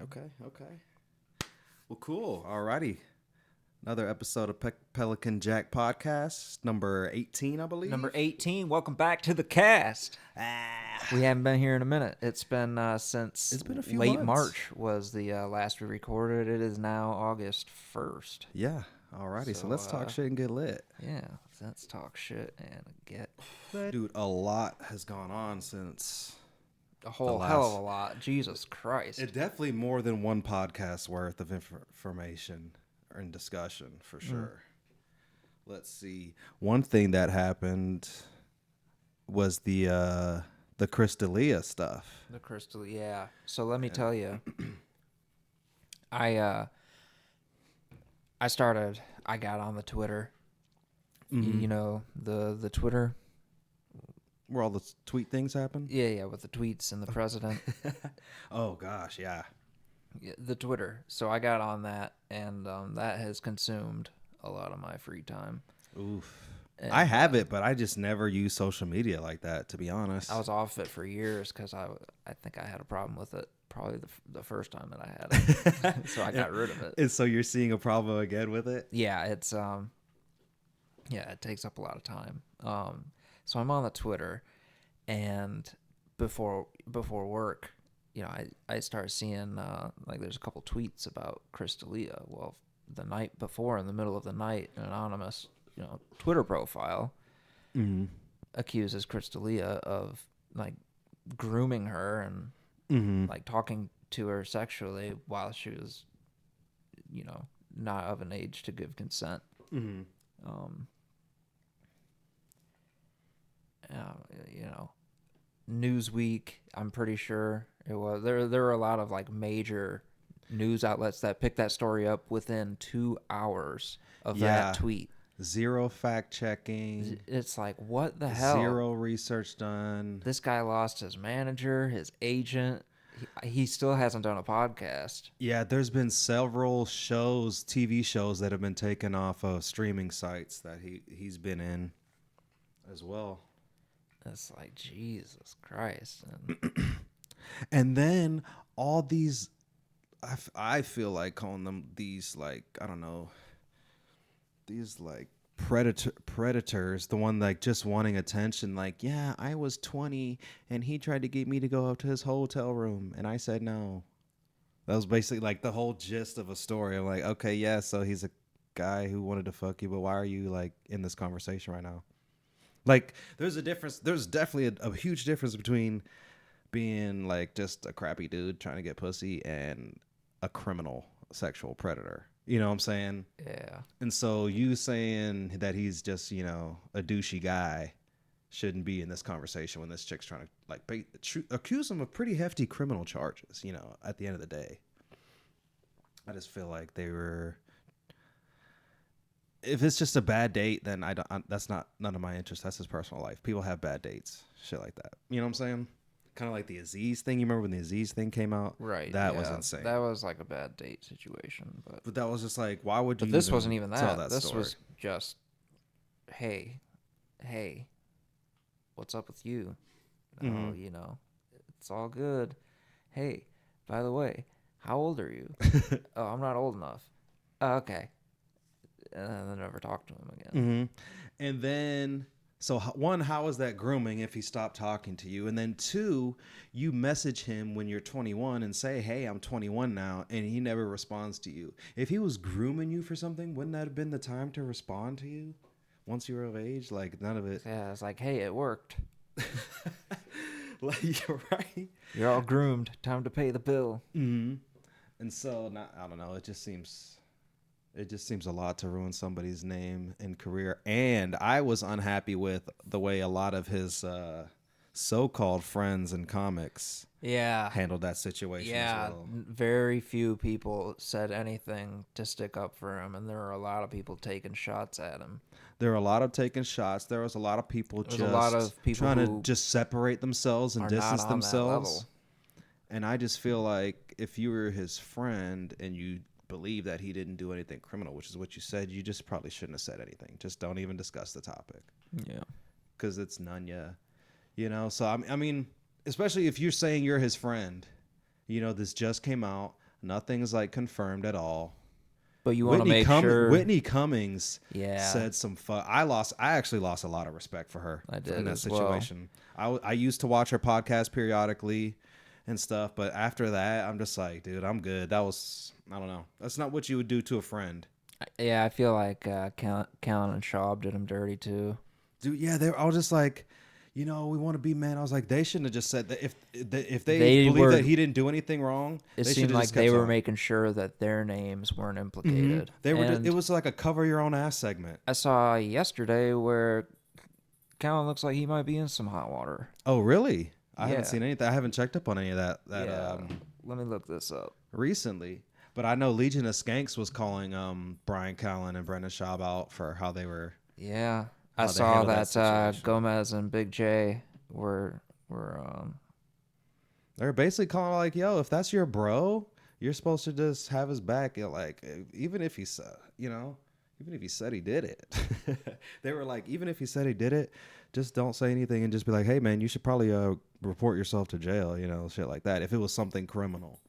Okay. Well, cool. Alrighty. Another episode of Pelican Jack podcast, number 18, I believe. Number 18. Welcome back to the cast. We haven't been here in a minute. It's been since It's been a few late months. March was the last we recorded. It is now August 1st. Yeah. Alrighty. So let's talk shit and get lit. Yeah, let's talk shit and get lit. Dude, a lot has gone on since a whole hell of a lot. Jesus Christ. It definitely more than one podcast worth of information and discussion for sure. Let's see. One thing that happened was the Crystalia stuff. The crystal, yeah. So let me tell you, I got on the Twitter. Mm-hmm. You know, the Twitter. Where all the tweet things happen? Yeah, with the tweets and the president. Oh, gosh, yeah. The Twitter. So I got on that, and that has consumed a lot of my free time. Oof. And, I have it, but I just never use social media like that, to be honest. I was off it for years because I think I had a problem with it probably the first time that I had it. So I got rid of it. And so you're seeing a problem again with it? Yeah, it's it takes up a lot of time. So I'm on the Twitter, and before work, you know, I start seeing like there's a couple tweets about Crystalia. Well, the night before, in the middle of the night, an anonymous, you know, Twitter profile accuses Crystalia of like grooming her and like talking to her sexually while she was, you know, not of an age to give consent. You know, Newsweek, I'm pretty sure it was. There were a lot of like major news outlets that picked that story up within 2 hours of that tweet. Zero fact checking. It's like, what the hell? Zero research done. This guy lost his manager, his agent. He still hasn't done a podcast. Yeah, there's been several shows, TV shows that have been taken off of streaming sites that he's been in as well. It's like, Jesus Christ. And then all these, I feel like calling them these, like, I don't know, these like predators, the one like just wanting attention. Like, yeah, I was 20 and he tried to get me to go up to his hotel room and I said no. That was basically like the whole gist of a story. I'm like, okay, yeah, so he's a guy who wanted to fuck you, but why are you like in this conversation right now? Like, there's a difference. There's definitely a huge difference between being like just a crappy dude trying to get pussy and a criminal sexual predator. You know what I'm saying? Yeah. And so you saying that he's just, you know, a douchey guy shouldn't be in this conversation when this chick's trying to like accuse him of pretty hefty criminal charges, you know, at the end of the day. I just feel like they were... If it's just a bad date, then that's none of my interest. That's his personal life. People have bad dates, shit like that. You know what I'm saying? Kind of like the Aziz thing. You remember when the Aziz thing came out? Right. That was insane. That was like a bad date situation. But that was just like, why would you? But this wasn't even that. This was just, hey, what's up with you? Oh, you know, it's all good. Hey, by the way, how old are you? Oh, I'm not old enough. Oh, okay. And then I never talked to him again. And then, so one, how is that grooming if he stopped talking to you? And then two, you message him when you're 21 and say, hey, I'm 21 now, and he never responds to you. If he was grooming you for something, wouldn't that have been the time to respond to you once you were of age? Like, none of it. Yeah, it's like, hey, it worked. Like, you're right. You're all groomed. Time to pay the bill. And so, I don't know, it just seems a lot to ruin somebody's name and career. And I was unhappy with the way a lot of his so-called friends and comics handled that situation as well. Very few people said anything to stick up for him, and there were a lot of people taking shots at him. There were a lot of taking shots. There was a lot of people trying to just separate themselves and distance themselves. And I just feel like if you were his friend and you believe that he didn't do anything criminal, which is what you said, you just probably shouldn't have said anything. Just don't even discuss the topic. Yeah. Because it's Nunya. You know, so I mean, especially if you're saying you're his friend, you know, this just came out. Nothing's like confirmed at all. But you want to make sure. Whitney Cummings Yeah, said some fun. I actually lost a lot of respect for her I in did that as well. situation. I used to watch her podcast periodically and stuff, but after that, I'm just like, dude, I'm good. That was, I don't know. That's not what you would do to a friend. Yeah, I feel like Callan and Schaub did him dirty too. Dude, yeah, I was just like, we want to be men. I was like, they shouldn't have just said that. If they They believe were. that he didn't do anything wrong, It they should seemed have like just they kept were on. making sure that their names weren't implicated. They were. It And was like a cover your own ass segment. I saw yesterday where Callan looks like he might be in some hot water. Oh, really? I haven't Yeah, seen anything. I haven't checked up on any of that yeah. Let me look this up. recently. But I know Legion of Skanks was calling Brian Callen and Brendan Schaub out for how Yeah, I they saw handled that that situation. Gomez and Big J were They're basically calling like, yo, if that's your bro, you're supposed to just have his back. Like, even if he said, even if he said he did it, they were like, even if he said he did it, just don't say anything and just be like, hey man, you should probably report yourself to jail, shit like that. If it was something criminal,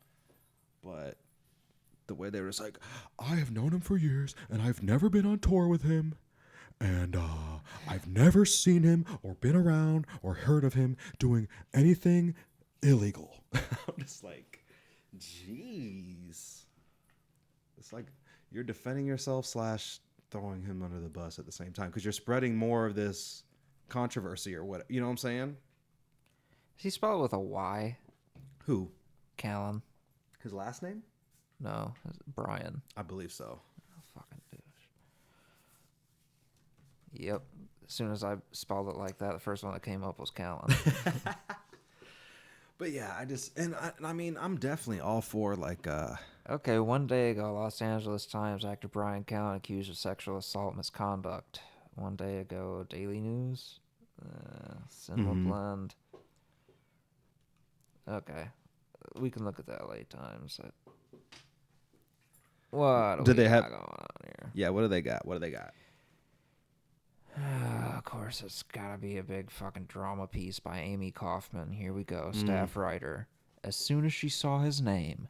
but the way they were just like, I have known him for years and I've never been on tour with him. And I've never seen him or been around or heard of him doing anything illegal. I'm just like, jeez. It's like you're defending yourself / throwing him under the bus at the same time because you're spreading more of this controversy or what. You know what I'm saying? Is he spelled with a Y? Who? Callan? His last name? No, it's Brian. I believe so. Oh, fucking douche. Yep. As soon as I spelled it like that, the first one that came up was Callan. But yeah, I mean, I'm definitely all for like, Okay, one day ago, Los Angeles Times actor Brian Callen accused of sexual assault misconduct. One day ago, Daily News, Cinema Blend. Okay, we can look at the LA Times. What do did we they got have? going on here? Yeah, what do they got? What do they got? Of course, it's gotta be a big fucking drama piece by Amy Kaufman. Here we go, staff writer. As soon as she saw his name,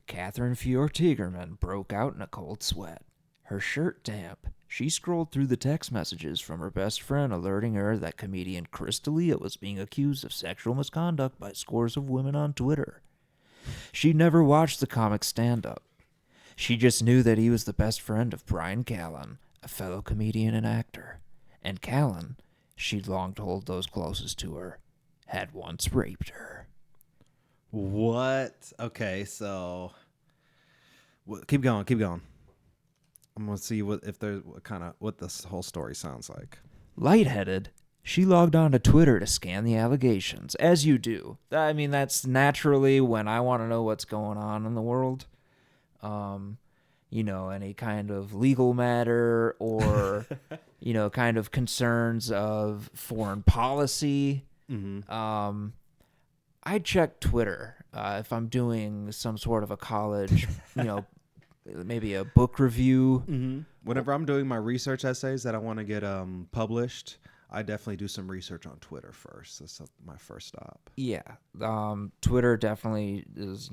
Catherine Fior-Tigerman broke out in a cold sweat. Her shirt damp, she scrolled through the text messages from her best friend alerting her that comedian Chris D'Elia was being accused of sexual misconduct by scores of women on Twitter. She never watched the comic stand-up. She just knew that he was the best friend of Brian Callen, a fellow comedian and actor. And Callen, she'd long told those closest to her, had once raped her. What? Okay, so keep going, keep going. I'm gonna see what this whole story sounds like. Lightheaded, she logged on to Twitter to scan the allegations, as you do. I mean, that's naturally when I want to know what's going on in the world. Any kind of legal matter or, kind of concerns of foreign policy. Mm-hmm. I check Twitter if I'm doing some sort of a college, maybe a book review. Mm-hmm. Whenever I'm doing my research essays that I want to get published, I definitely do some research on Twitter first. That's my first stop. Yeah. Twitter definitely is,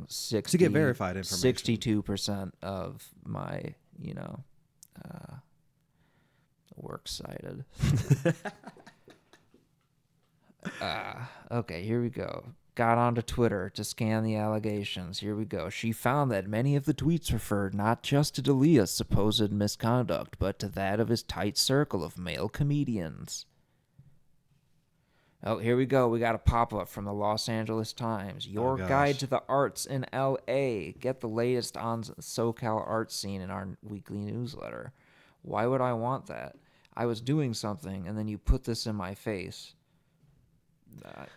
60 to get verified information. 62% of my, works cited. Okay, here we go. Got onto Twitter to scan the allegations. Here we go. She found that many of the tweets referred not just to D'Elia's supposed misconduct, but to that of his tight circle of male comedians. Oh, here we go. We got a pop-up from the Los Angeles Times. Your guide to the arts in L.A. Get the latest on the SoCal art scene in our weekly newsletter. Why would I want that? I was doing something, and then you put this in my face.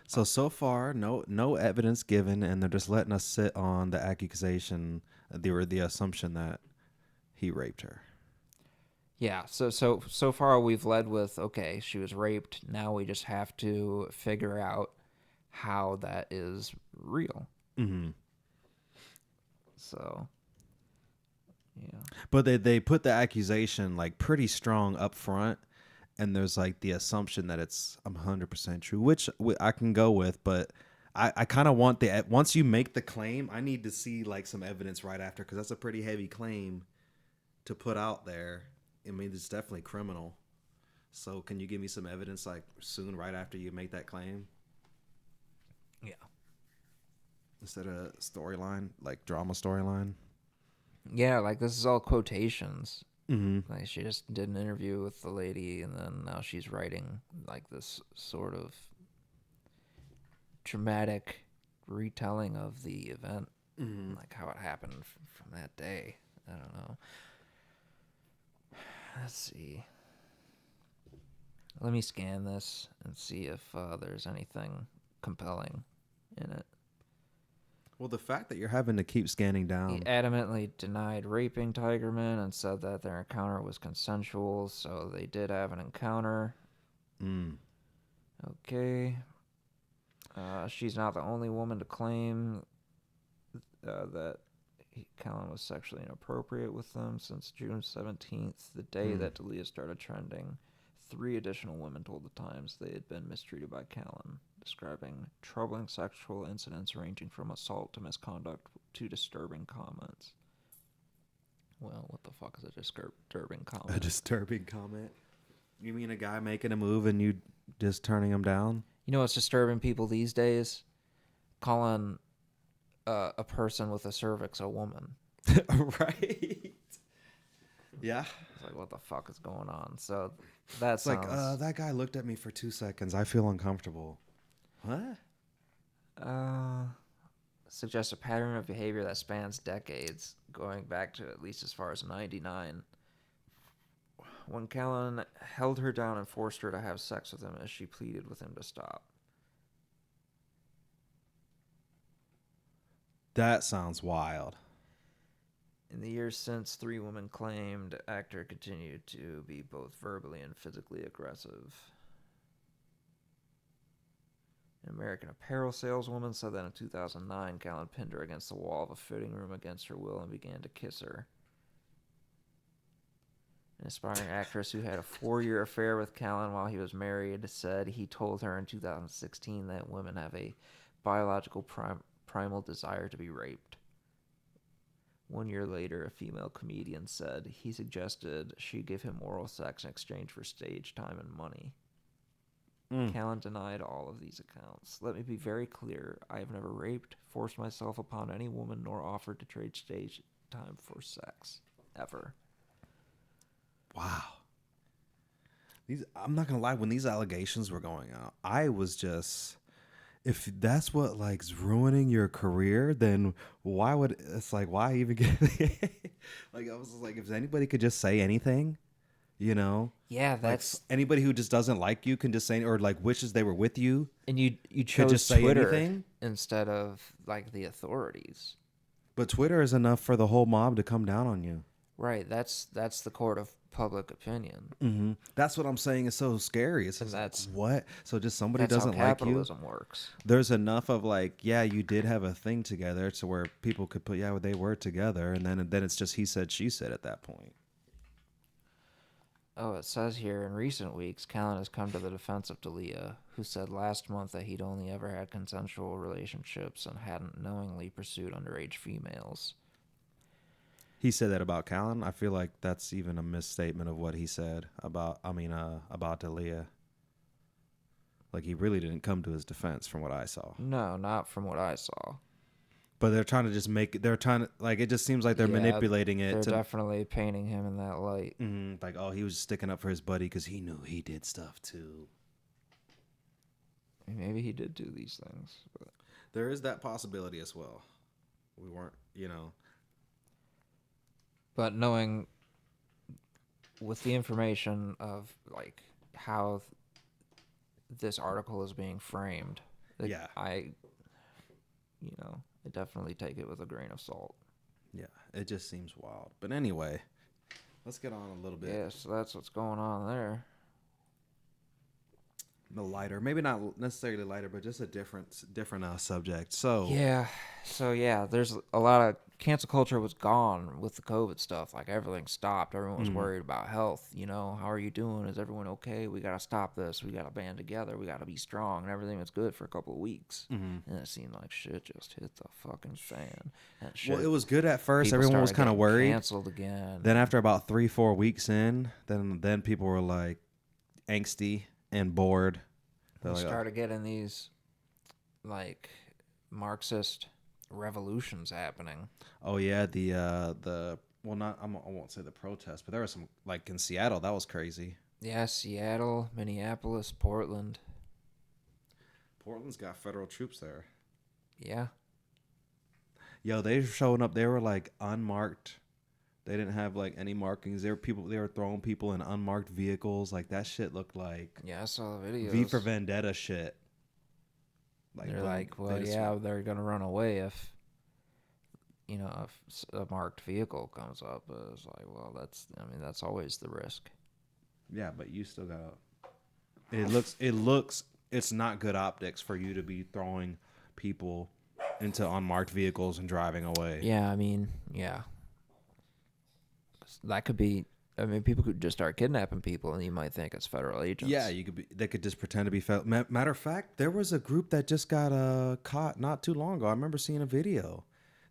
So far, no evidence given, and they're just letting us sit on the accusation, the assumption that he raped her. Yeah, so far we've led with, okay, she was raped. Now we just have to figure out how that is real. Mm-hmm. So, yeah. But they put the accusation like pretty strong up front, and there's like the assumption that it's 100% true, which I can go with, but I kind of want the once you make the claim, I need to see like some evidence right after because that's a pretty heavy claim to put out there. I mean, it's definitely criminal. So can you give me some evidence like soon, right after you make that claim, Yeah. instead of storyline, like drama storyline? Yeah, like this is all quotations. Mm-hmm. Like she just did an interview with the lady, and then now she's writing like this sort of dramatic retelling of the event, Mm-hmm. like how it happened from that day. I don't know. Let's see. Let me scan this and see if there's anything compelling in it. Well, the fact that you're having to keep scanning He down. adamantly denied raping Tigerman and said that their encounter was consensual, so they did have an encounter. Mm. Okay. She's not the only woman to claim that Callan was sexually inappropriate with them since June 17th, the day Mm. that Dalia started trending. 3 additional women told the Times they had been mistreated by Callan, describing troubling sexual incidents ranging from assault to misconduct to disturbing comments. Well, what the fuck is a disturbing A comment? disturbing comment. You mean a guy making a move and you just turning him down? You know what's disturbing people these days? Calling a person with a cervix a woman. Right. Yeah. It's like, what the fuck is going on? So that It's like, sounds that guy looked at me for 2 seconds. I feel uncomfortable. What? uh, suggests a pattern of behavior that spans decades, going back to at least as far as '99, when Callan held her down and forced her to have sex with him as she pleaded with him to stop. That sounds wild. In the years since, 3 women claimed actor continued to be both verbally and physically aggressive. An American Apparel saleswoman said that in 2009, Callan pinned her against the wall of a fitting room against her will and began to kiss her. An aspiring actress who had a 4-year affair with Callan while he was married said he told her in 2016 that women have a biological primal desire to be raped. 1 year later, a female comedian said he suggested she give him oral sex in exchange for stage time and money. Mm. Callan denied all of these accounts. Let me be very clear. I have never raped, forced myself upon any woman, nor offered to trade stage time for sex. Ever. Wow. I'm not gonna lie. When these allegations were going out, I was just, if that's what like's ruining your career, then why would it's like why even get like I was like if anybody could just say anything, you know, Yeah, like that's anybody who just doesn't like you can just say or like wishes they were with you and you could chose just say Twitter anything. instead of like the authorities. But Twitter is enough for the whole mob to come down on you. Right, that's the court of public opinion. Mm-hmm. That's what I'm saying is so scary. It's And just like what? So just somebody that's how doesn't like you. capitalism works. There's enough of like, yeah, you did have a thing together to where people could put, yeah, they were together, and then it's just he said, she said at that point. Oh, it says here in recent weeks, Callan has come to the defense of Dalia, who said last month that he'd only ever had consensual relationships and hadn't knowingly pursued underage females. He said that about Callan. I feel like that's even a misstatement of what he said about. I mean, about Dalia. Like he really didn't come to his defense, from what I saw. No, not from what I saw. But they're trying to just make. They're trying to like. It just seems like they're Yeah, manipulating it they're to. definitely painting him in that light. Like, oh, he was sticking up for his buddy because he knew he did stuff too. Maybe he did do these things. But There is that possibility as well. We weren't, you know. But knowing with the information of like how this article is being framed, like, Yeah. I definitely take it with a grain of salt. Yeah, it just seems wild. But anyway, let's get on a little bit. Yeah, so that's what's going on there. The lighter, maybe not necessarily lighter, but just a different subject. So Yeah. So yeah, there's a lot of cancel culture was gone with the COVID stuff. Like everything stopped. Everyone was Mm. worried about health. You know, how are you doing? Is everyone okay? We gotta stop this. We gotta band together. We gotta be strong. And everything was good for a couple of weeks. Mm-hmm. And it seemed like shit just hit the fucking fan. And Well, it shit, was good at first. people Everyone was started kind of getting worried. canceled again. Then And after about 3-4 weeks in, then people were like angsty and bored. They're we like, started getting these like Marxist revolutions happening. oh yeah, the well, not I won't say the protest, but there was some like in Seattle. That was crazy. Yeah, Seattle, Minneapolis, Portland. Portland's got federal troops there. Yeah. Yo, they were showing up. They were like unmarked. They didn't have like any markings. They were people. They were throwing people in unmarked vehicles. Like that shit looked like Yeah, I saw the V for videos. Vendetta shit. Like They're boom, like, they well, just yeah, they're gonna run away if if a marked vehicle comes up. It's like, well, that's always the risk. yeah, but you still got. It looks. It's not good optics for you to be throwing people into unmarked vehicles and driving away. Yeah, yeah, that could be. People could just start kidnapping people, and you might think it's federal Yeah, agents. you could be. They could just pretend to be. Matter of fact, there was a group that just got caught not too long ago. I remember seeing a video.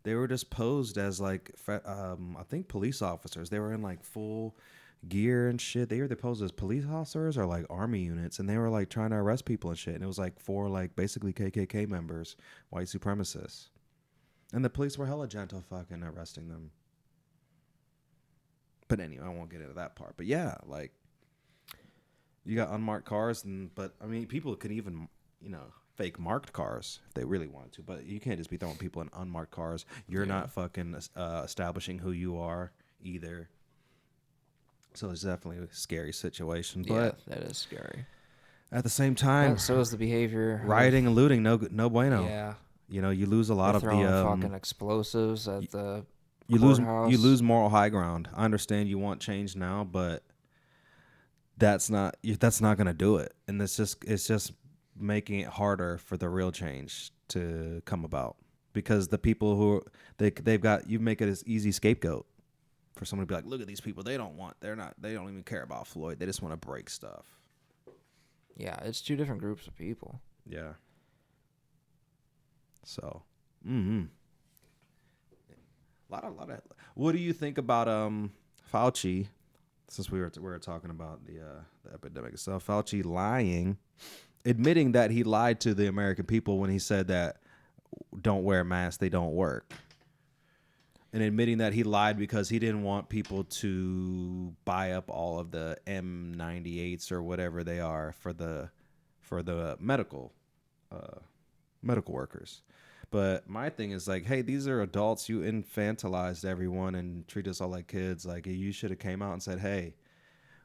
They were just posed as like I think police officers. They were in like full gear and shit. They posed as police officers or like army units, and they were like trying to arrest people and shit. And it was like four like basically KKK members, white supremacists, and the police were hella gentle fucking arresting them. But anyway, I won't get into that part. But yeah, like you got unmarked cars, but I mean, people could even fake marked cars if they really wanted to. But you can't just be throwing people in unmarked cars. You're Yeah. not fucking establishing who you are either. So it's definitely a scary situation. Yeah, But that is scary. at the same time, But so is the behavior. rioting and looting, no bueno. Yeah, You lose a they're lot of the throwing fucking explosives at the you courthouse. lose moral high ground. I understand you want change now, but that's not gonna do it, and it's just making it harder for the real change to come about because the people who they've got you make it as easy scapegoat for someone to be like, look at these people, they don't even care about Floyd, they just want to break stuff. Yeah, it's two different groups of people. Yeah. So, mm-hmm. A lot of. What do you think about Fauci? Since we were talking about the epidemic itself, Fauci admitting that he lied to the American people when he said that don't wear masks, they don't work, and admitting that he lied because he didn't want people to buy up all of the M98s or whatever they are for the uh, medical workers. But my thing is like, hey, these are adults. You infantilized everyone and treat us all like kids. Like you should have came out and said, hey,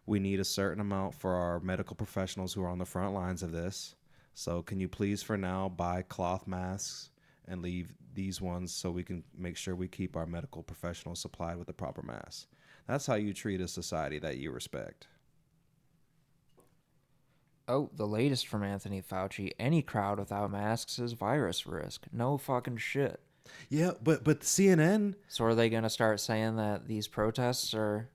we need a certain amount for our medical professionals who are on the front lines of this. So can you please for now buy cloth masks and leave these ones so we can make sure we keep our medical professionals supplied with the proper masks. That's how you treat a society that you respect. Oh, the latest from Anthony Fauci. Any crowd without masks is virus risk. No fucking shit. Yeah, but CNN. So are they going to start saying that these protests are...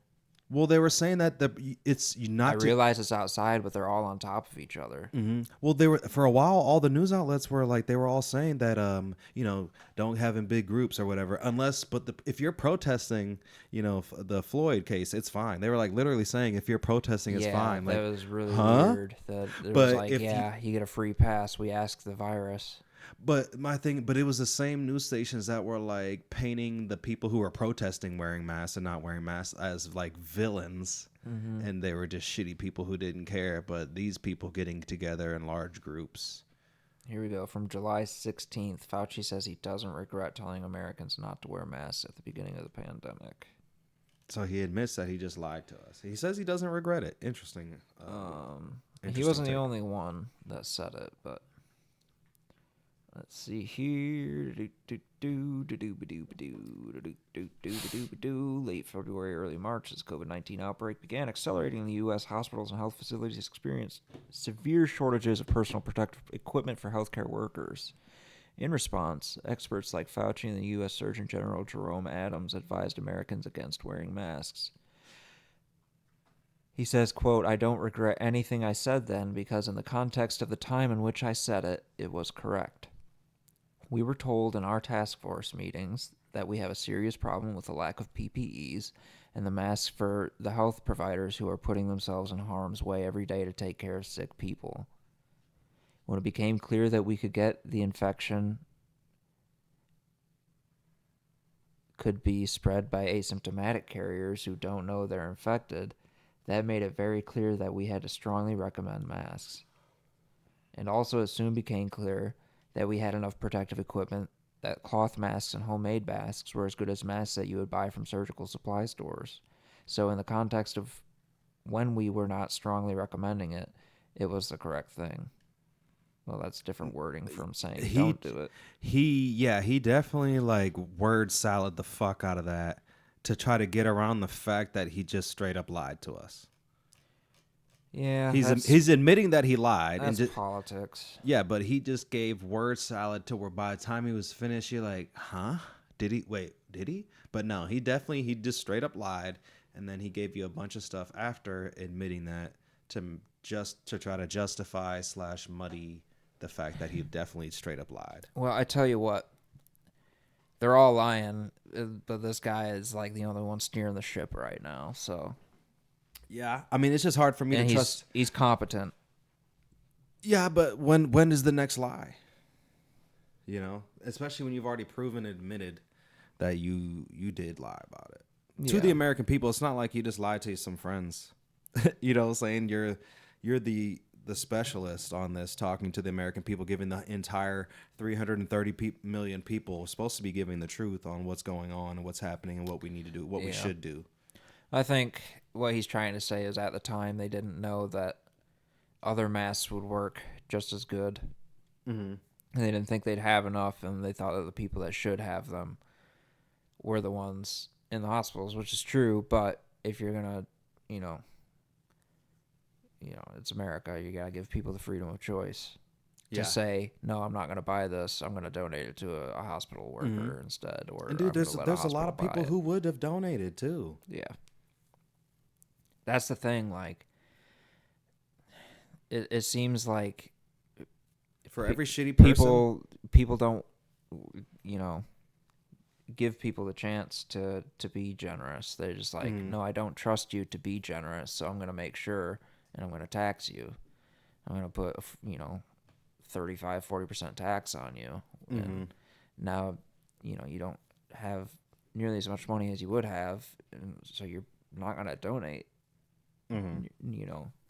Well, they were saying that it's I not to. realize it's outside, but they're all on top of each other. Mm-hmm. Well, they were for a while. All the news outlets were like they were all saying that don't have in big groups or whatever. Unless, if you're protesting, the Floyd case, it's fine. They were like literally saying if you're protesting, it's fine. That Like, was really huh? weird. That there was But like, if yeah, you get a free pass. We ask the virus. But it was the same news stations that were like painting the people who were protesting wearing masks and not wearing masks as like villains, and they were just shitty people who didn't care. But these people getting together in large groups. Here we go. From July 16th, Fauci says he doesn't regret telling Americans not to wear masks at the beginning of the pandemic. So he admits that he just lied to us. He says he doesn't regret it. Interesting. He wasn't the only one that said it, but let's see here. Late February, early March, as COVID-19 outbreak began accelerating, the U.S. hospitals and health facilities experienced severe shortages of personal protective equipment for healthcare workers. In response, experts like Fauci and the U.S. Surgeon General Jerome Adams advised Americans against wearing masks. He says, quote, "I don't regret anything I said then because in the context of the time in which I said it, it was correct. We were told in our task force meetings that we have a serious problem with the lack of PPEs and the masks for the health providers who are putting themselves in harm's way every day to take care of sick people. When it became clear that we could get the infection could be spread by asymptomatic carriers who don't know they're infected, that made it very clear that we had to strongly recommend masks. And also it soon became clear that we had enough protective equipment that cloth masks and homemade masks were as good as masks that you would buy from surgical supply stores. So in the context of when we were not strongly recommending it, it was the correct thing." Well, that's different wording from saying He don't do it. he definitely like word salad the fuck out of that to try to get around the fact that he just straight up lied to us. Yeah, He's admitting that he lied that's and politics. yeah, but he just gave word salad to where by the time he was finished, you're like, huh? Did he? Wait, did he? But no, he just straight up lied, and then he gave you a bunch of stuff after admitting that to try to justify / muddy the fact that he definitely straight up lied. Well, I tell you what, they're all lying, but this guy is like the only one steering the ship right now. So, Yeah, I mean, it's just hard for me and to trust. he's competent. Yeah, but when is the next lie? You know, especially when you've already proven and admitted that you did lie about it to the American people. It's not like you just lied to some friends. You know what I'm saying? You're the specialist on this, talking to the American people, giving the entire 330 million people supposed to be giving the truth on what's going on and what's happening and what we need to do, what we should do. I think what he's trying to say is at the time they didn't know that other masks would work just as good. Mm-hmm. And they didn't think they'd have enough, and they thought that the people that should have them were the ones in the hospitals, which is true. But if you're gonna, you know, it's America. You gotta give people the freedom of choice to say, no, I'm not gonna buy this. I'm gonna donate it to a hospital worker instead. Or and dude, there's a lot of people who would have donated too. Yeah, that's the thing. Like, it seems like for every shitty person, people don't, give people the chance to be generous. They're just like, no, I don't trust you to be generous, so I'm gonna make sure, and I'm gonna tax you. I'm gonna put 35-40% tax on you, and now you don't have nearly as much money as you would have, and so you're not gonna donate,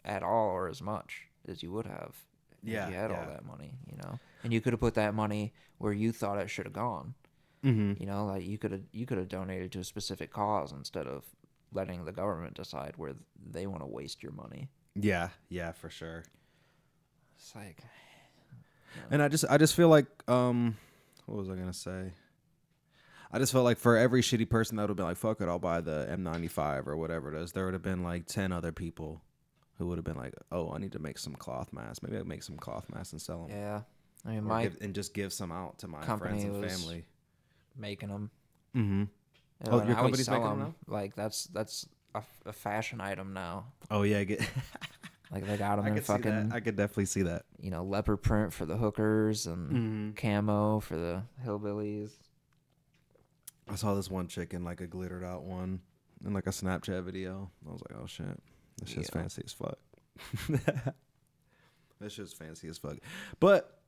at all or as much as you would have. If you had all that money, and you could have put that money where you thought it should have gone. Like you could have donated to a specific cause instead of letting the government decide where they want to waste your money. Yeah, for sure. It's like, and I just feel like, what was I gonna say? I just felt like for every shitty person that would have been like, fuck it, I'll buy the M95 or whatever it is, there would have been like 10 other people who would have been like, oh, I need to make some cloth masks. Maybe I'll make some cloth masks and sell them. Yeah, I mean, and just give some out to my friends and family. Making them. Mm-hmm. Oh, your company's making them now? Like that's a fashion item now. Oh yeah, like they got them in fucking. I could definitely see that. Leopard print for the hookers and camo for the hillbillies. I saw this one chick in like a glittered out one in like a Snapchat video. I was like, oh shit, this shit's fancy as fuck. This shit's fancy as fuck. But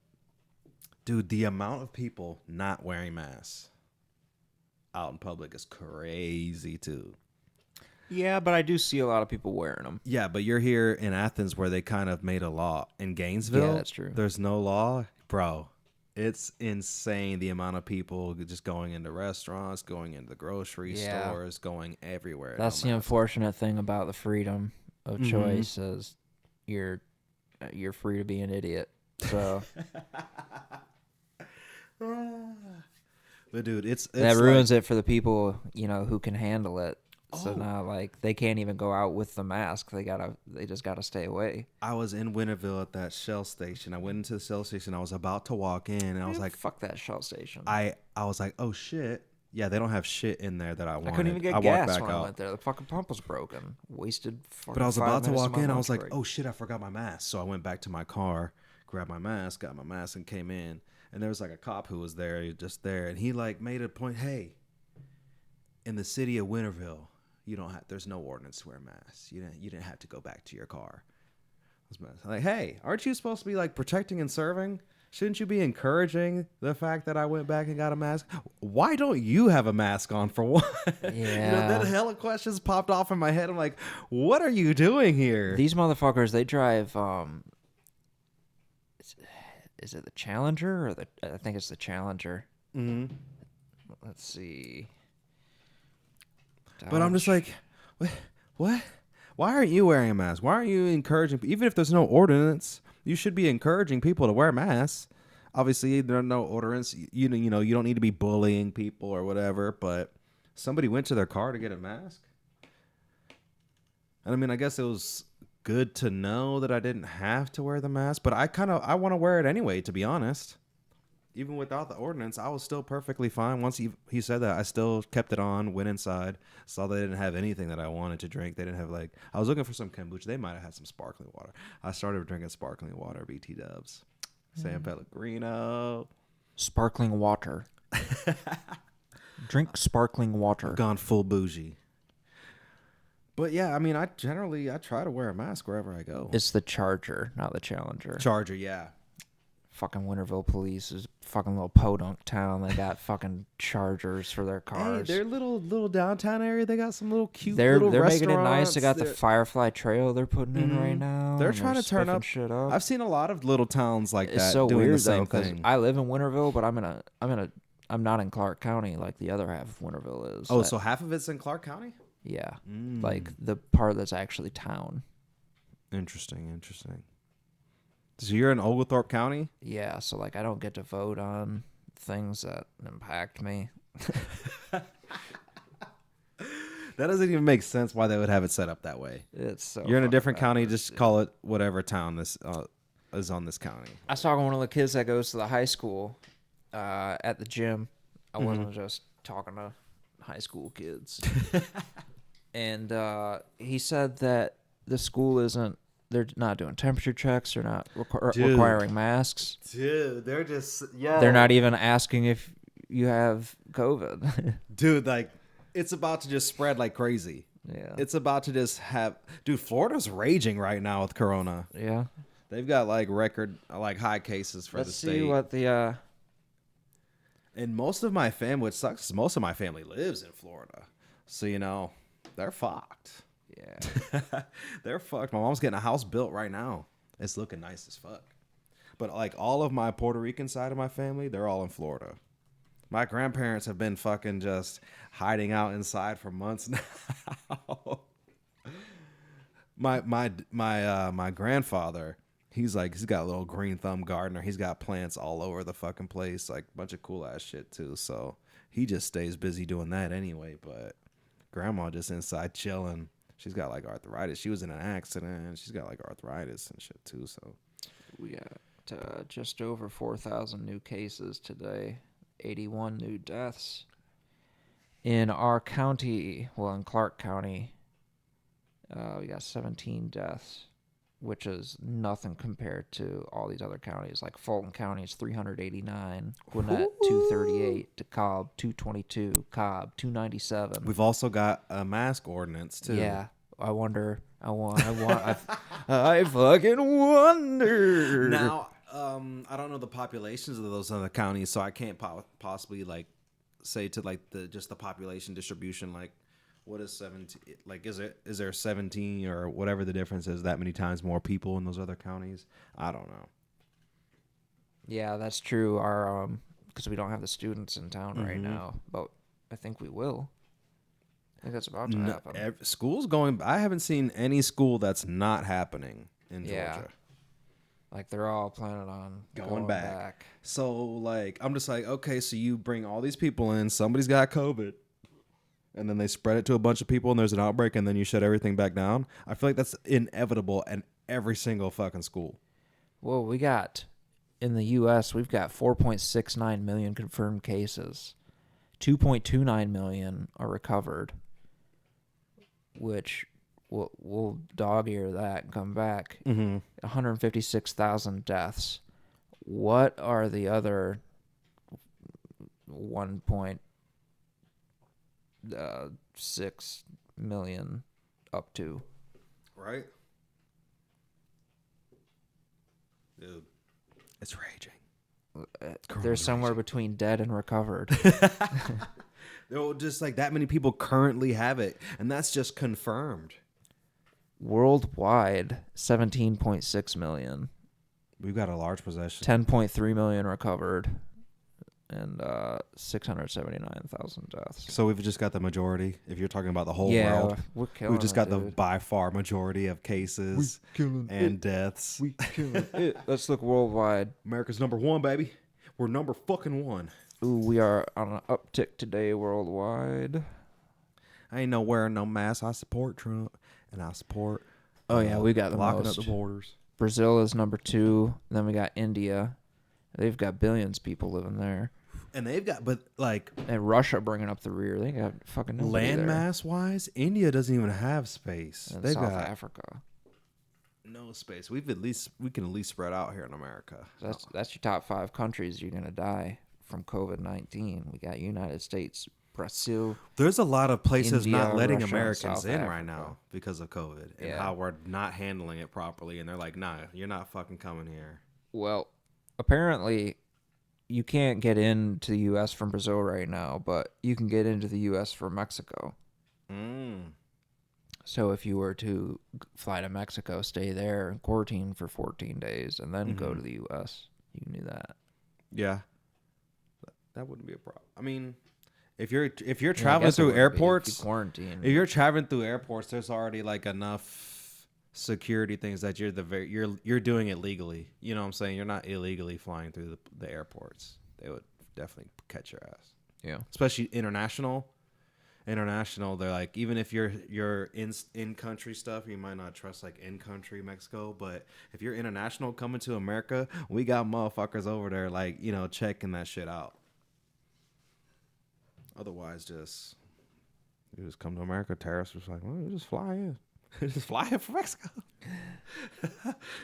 dude, the amount of people not wearing masks out in public is crazy too. Yeah, but I do see a lot of people wearing them. Yeah, but you're here in Athens where they kind of made a law. In Gainesville, yeah, that's true. There's no law, bro. It's insane the amount of people just going into restaurants, going into the grocery stores, going everywhere. That's the unfortunate thing about the freedom of choice is you're free to be an idiot. So but dude, it's that ruins it for the people, who can handle it. So Oh, now like they can't even go out with the mask. They just gotta stay away. I was in Winterville at that Shell station. I went into the Shell station. I was about to walk in, and I was Man, like, fuck that Shell station. I was like, oh shit. Yeah, they don't have shit in there that I I couldn't even wanted. I get walked gas back when I out. went there. The fucking pump was broken. Wasted But I fucking was five about to minutes of walk my in. I was lunch like, break. oh shit, I forgot my mask. So I went back to my car, grabbed my mask, got my mask, and came in. And there was like a cop who was there, just there, and he like made a point. Hey, in the city of Winterville, you don't have. There's no ordinance to wear masks. You didn't have to go back to your car. I'm like, hey, aren't you supposed to be like protecting and serving? Shouldn't you be encouraging the fact that I went back and got a mask? Why don't you have a mask on for one? That Yeah. hella questions popped off in my head. I'm like, what are you doing here? These motherfuckers, they drive is, is it the Challenger or the I think it's the Challenger. Mm-hmm. Let's see. But I'm just Dodge. like, what? Why aren't you wearing a mask? Why aren't you encouraging? Even if there's no ordinance, you should be encouraging people to wear masks. Obviously, there are no ordinance. You don't need to be bullying people or whatever. But somebody went to their car to get a mask. And I mean, I guess it was good to know that I didn't have to wear the mask. But I want to wear it anyway. To be honest, even without the ordinance, I was still perfectly fine. Once he said that, I still kept it on, went inside, saw they didn't have anything that I wanted to drink. They didn't have like, I was looking for some kombucha. They might have had some sparkling water. I started drinking sparkling water, BT Dubs, San Pellegrino. Sparkling water. Drink sparkling water. I've gone full bougie. But yeah, I mean, I try to wear a mask wherever I go. It's the Charger, not the Challenger. Charger, yeah. Fucking Winterville police is fucking little podunk town. They got fucking Chargers for their Hey, cars. their little downtown area, they got some little cute they're little they're restaurants. making it nice. They got the They're- Firefly Trail they're putting in right now. They're and trying to turn spiffing up. shit up. I've seen a lot of little towns like It's that so doing weird the though same because thing. I live in Winterville, but I'm not in Clark County like the other half of Winterville is. Oh, so half of it's in Clark County? Yeah, like the part that's actually town. Interesting. So you're in Oglethorpe County? Yeah, so like I don't get to vote on things that impact me. That doesn't even make sense why they would have it set up that way. It's so You're in a fucking different county, backwards, just dude. call it whatever town this is on this county. I was talking to one of the kids that goes to the high school at the gym. I wasn't just talking to high school kids. And he said that the school they're not doing temperature checks. They're not Dude. requiring masks. Dude, they're just They're not even asking if you have COVID. Dude, like it's about to just spread like crazy. Yeah. It's about to just have Dude, Florida's raging right now with corona. Yeah. They've got like record like high cases for Let's the see state. what the And most of my family, which sucks, is most of my family lives in Florida. So, they're fucked. yeah. They're fucked. My mom's getting a house built right now. It's looking nice as fuck. But like all of my Puerto Rican side of my family, they're all in Florida. My grandparents have been fucking just hiding out inside for months now. My grandfather, he's got a little green thumb gardener. He's got plants all over the fucking place, like a bunch of cool ass shit too. So he just stays busy doing that anyway. But grandma just inside chilling. She's got like arthritis. She was in an accident and she's got like arthritis and shit too. So We got just over 4,000 new cases today, 81 new deaths. In our county, well, in Clark County, we got 17 deaths, which is nothing compared to all these other counties. Like Fulton County is 389, Gwinnett 238, DeKalb 222, Cobb 297. we've also got a mask ordinance too. Yeah, I wonder. I fucking wonder. Now, I don't know the populations of those other counties, so I can't possibly like say to like the population distribution. Like, what is 17? Like, is there 17 or whatever the difference is? That many times more people in those other counties? I don't know. Yeah, that's true. Our because we don't have the students in town right now, but I think we will. I think that's about to happen. School's going. I haven't seen any school that's not happening in Yeah. Georgia. Like they're all planning on Going back. So like, I'm just like, okay, so you bring all these people in. Somebody's got COVID. and then they spread it to a bunch of people, and there's an outbreak, and then you shut everything back down. I feel like that's inevitable in every single fucking school. Well, we got in the U.S. we've got 4.69 million confirmed cases. 2.29 million are recovered, which we'll dog ear that and come back. 156,000 deaths. What are the other 1.6 million up to? Right? Dude, it's raging. They're somewhere between dead and recovered. Just like that many people currently have it, and that's just confirmed. Worldwide, 17.6 million. We've got a large possession. 10.3 million recovered, and 679,000 deaths. So we've just got the majority. If you're talking about the whole Yeah, world, we're killing we've just it, got the dude. by far majority of cases and deaths. We killing it. Let's look worldwide. America's number one, baby. We're number fucking one. Ooh, we are on an uptick today worldwide. I ain't no wearing no mask. I support Trump, and I support. Oh yeah, we got the locking most. up the borders. Brazil is number 2. Then we got India. They've got billions of people living there. And they've got, but like And Russia bringing up the rear. They got fucking nobody there. landmass wise, India doesn't even have space. And They've South got Africa. no space. We can at least spread out here in America. That's your top 5 countries you're gonna die from COVID-19. We got United States, Brazil. There's a lot of places India, not letting Russia, and Americans South in Africa. right now because of COVID and Yeah. how we're not handling it properly. And they're like, nah, you're not fucking coming here. Well, apparently you can't get into the U.S. from Brazil right now, but you can get into the U.S. from Mexico. So if you were to fly to Mexico, stay there and quarantine for 14 days, and then go to the U.S., you can do that. Yeah, that wouldn't be a problem. I mean, if you're Yeah, I traveling guess it through would be airports, if you quarantine. if you're traveling through airports, there's already like enough security things that you're doing it legally. You know what I'm saying? You're not illegally flying through the airports. They would definitely catch your ass. Yeah. Especially international, they're like, even if you're in country stuff, you might not trust like in country Mexico, but if you're international coming to America, we got motherfuckers over there like, you know, checking that shit out. Otherwise, you just come to America, terrorists are just like, well, you just fly in. Just fly in from Mexico.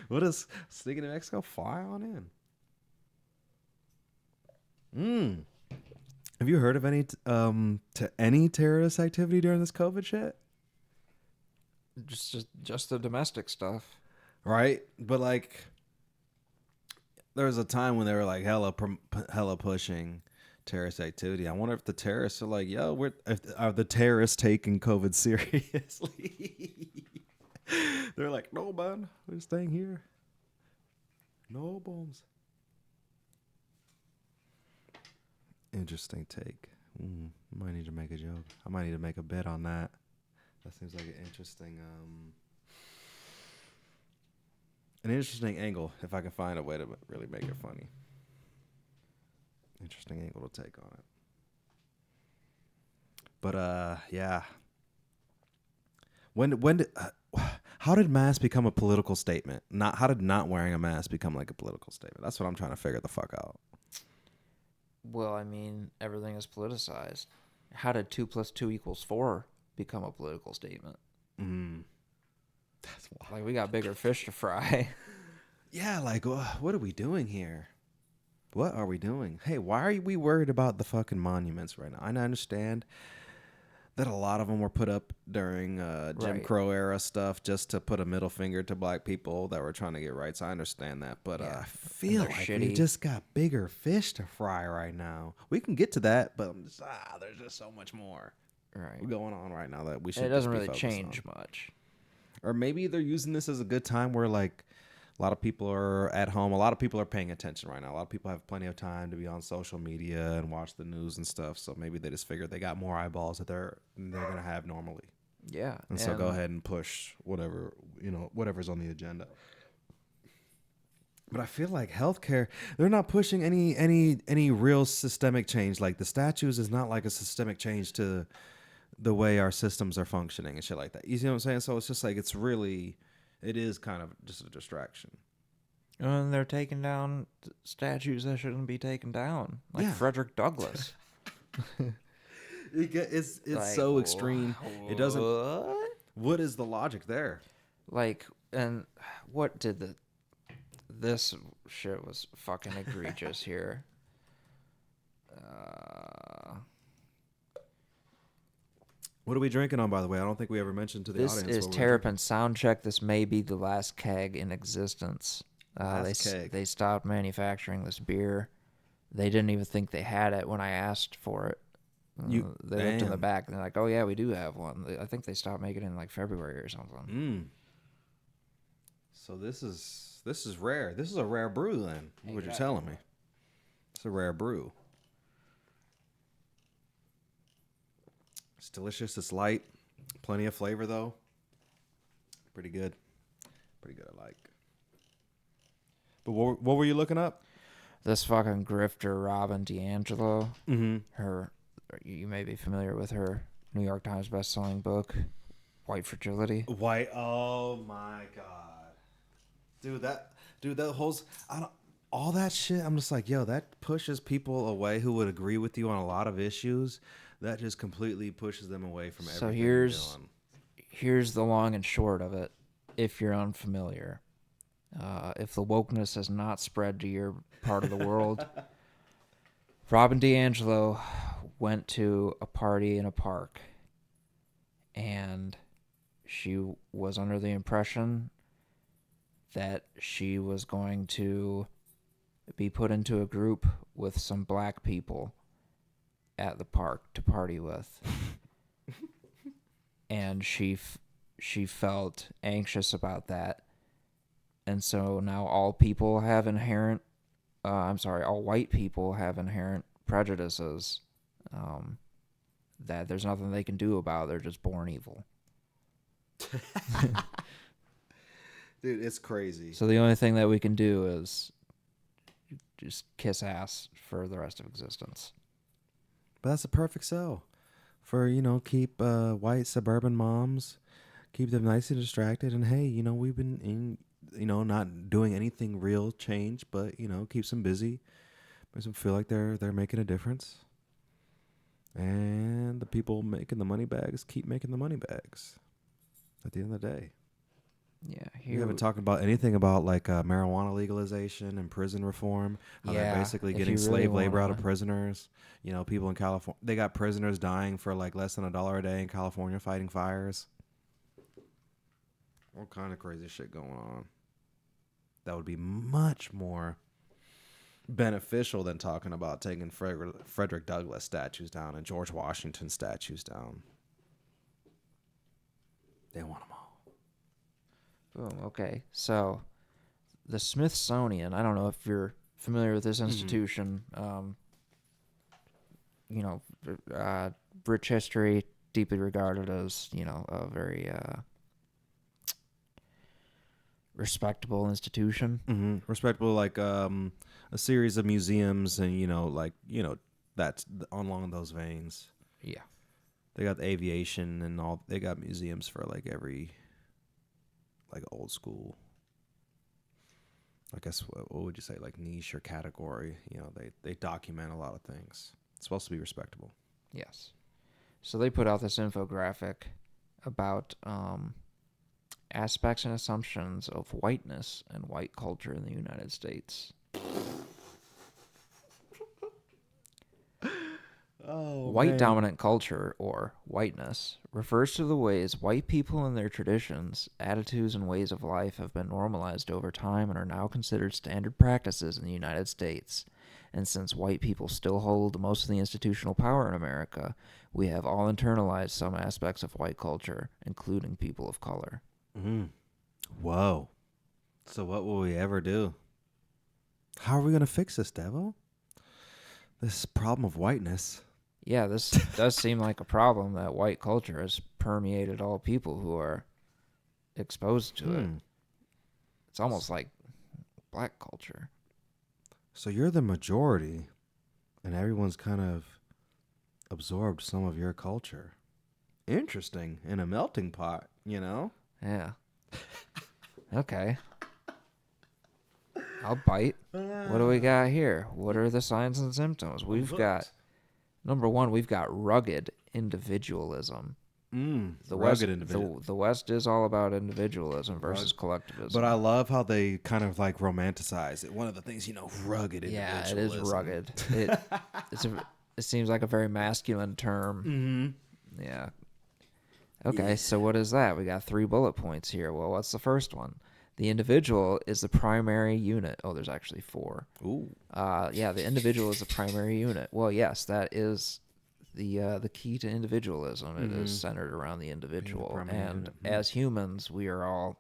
What is sneaking to Mexico? Fly on in. Have you heard of any terrorist activity during this COVID shit? Just the domestic stuff. Right, but like, there was a time when they were like hella pushing terrorist activity. I wonder if the terrorists are like, yo, are the terrorists taking COVID seriously? They're like, no, man, we're staying here. No bombs. Interesting take. Might need to make a joke. I might need to make a bet on that. That seems like an interesting angle. If I can find a way to really make it funny. Interesting angle to take on it. But yeah. How did masks become a political statement? How did not wearing a mask become like a political statement? That's what I'm trying to figure the fuck out. Well, I mean, everything is politicized. How did 2 + 2 = 4 become a political statement? That's wild. Like, we got bigger fish to fry. Yeah, like, what are we doing here? What are we doing? Hey, why are we worried about the fucking monuments right now? I understand that a lot of them were put up during Jim Crow era stuff just to put a middle finger to black people that were trying to get rights. I understand that, but I feel like we just got bigger fish to fry right now. We can get to that, but I'm just, there's just so much more going on right now that we should. It doesn't really change much. Or maybe they're using this as a good time where like a lot of people are at home. A lot of people are paying attention right now. A lot of people have plenty of time to be on social media and watch the news and stuff. So maybe they just figured they got more eyeballs that they're gonna have normally. Yeah, and so go ahead and push whatever's on the agenda. But I feel like healthcare, they're not pushing any real systemic change. Like the statues is not like a systemic change to the way our systems are functioning and shit like that. You see what I'm saying? So it's just like it is kind of just a distraction. And they're taking down statues that shouldn't be taken down, like Yeah, Frederick Douglass. it's Like so extreme. It doesn't. what? What is the logic there? Like, and what did the this shit was fucking egregious here. Uh, What are we drinking on, by the way? I don't think we ever mentioned to the this audience is what we were drinking. Terrapin Soundcheck. This may be the last keg in existence. Last keg. They stopped manufacturing this beer. They didn't even think they had it when I asked for it. They looked in the Damn. back and they're like, "Oh yeah, we do have one." I think they stopped making it in like February or something. So this is rare. This is a rare brew then. What you're telling me? It's a rare brew. It's delicious. It's light. Plenty of flavor though. Pretty good. Pretty good. I like. But what were you looking up? This fucking grifter, Robin DiAngelo. Mm-hmm. Her, you may be familiar with her New York Times best-selling book, White Fragility. White. Oh my god, dude, that whole I don't all that shit. I'm just like, yo, that pushes people away who would agree with you on a lot of issues. That just completely pushes them away from So everything you're doing. here's the long and short of it. If you're unfamiliar, if the wokeness has not spread to your part of the world, Robin DiAngelo went to a party in a park, and she was under the impression that she was going to be put into a group with some black people at the park to party with. And she felt anxious about that. And so now all people have inherent all white people have inherent prejudices that there's nothing they can do about. They're just born evil. Dude, it's crazy. So the only thing that we can do is just kiss ass for the rest of existence. But that's a perfect sell for keep white suburban moms, keep them nice and distracted, and hey, we've been in not doing anything real change, but keeps them busy, makes them feel like they're making a difference, and the people making the money bags keep making the money bags. At the end of the day, Yeah, we haven't talked about anything about like marijuana legalization and prison reform. How they're basically if getting you really slave labor out of wanna- prisoners. People in California, they got prisoners dying for like less than $1 a day in California fighting fires. All kind of crazy shit going on. That would be much more beneficial than talking about taking Frederick Douglass statues down and George Washington statues down. They want them all. Boom. Okay. So the Smithsonian, I don't know if you're familiar with this institution. Rich history, deeply regarded as, a very respectable institution. Mm-hmm. Respectable, like a series of museums, and that's along those veins. Yeah. They got the aviation and all. They got museums for like every, like old school. I guess what would you say, like niche or category? They document a lot of things. It's supposed to be respectable. Yes. So they put out this infographic about aspects and assumptions of whiteness and white culture in the United States. White dominant culture, or whiteness, refers to the ways white people and their traditions, attitudes, and ways of life have been normalized over time and are now considered standard practices in the United States. And since white people still hold most of the institutional power in America, we have all internalized some aspects of white culture, including people of color. Mm-hmm. Whoa. So what will we ever do? How are we going to fix this, Devo? This problem of whiteness. Yeah, this does seem like a problem that white culture has permeated all people who are exposed to it. It's almost like black culture. So you're the majority, and everyone's kind of absorbed some of your culture. Interesting. In a melting pot, you know? Yeah. Okay. I'll bite. What do we got here? What are the signs and symptoms? We've got, What? number one, we've got rugged individualism. Rugged individual. The West is all about individualism versus Rug- But collectivism. I love how they kind of like romanticize it. One of the things, rugged Yeah, it is individualism. rugged. It seems like a very masculine term. Mm-hmm. Yeah. Okay, so what is that? We got 3 bullet points here. Well, what's the first one? The individual is the primary unit. Oh, there's actually 4. Ooh. Yeah, the individual is the primary unit. Well, yes, that is the key to individualism. It is centered around the individual, primary and unit. as humans, we are all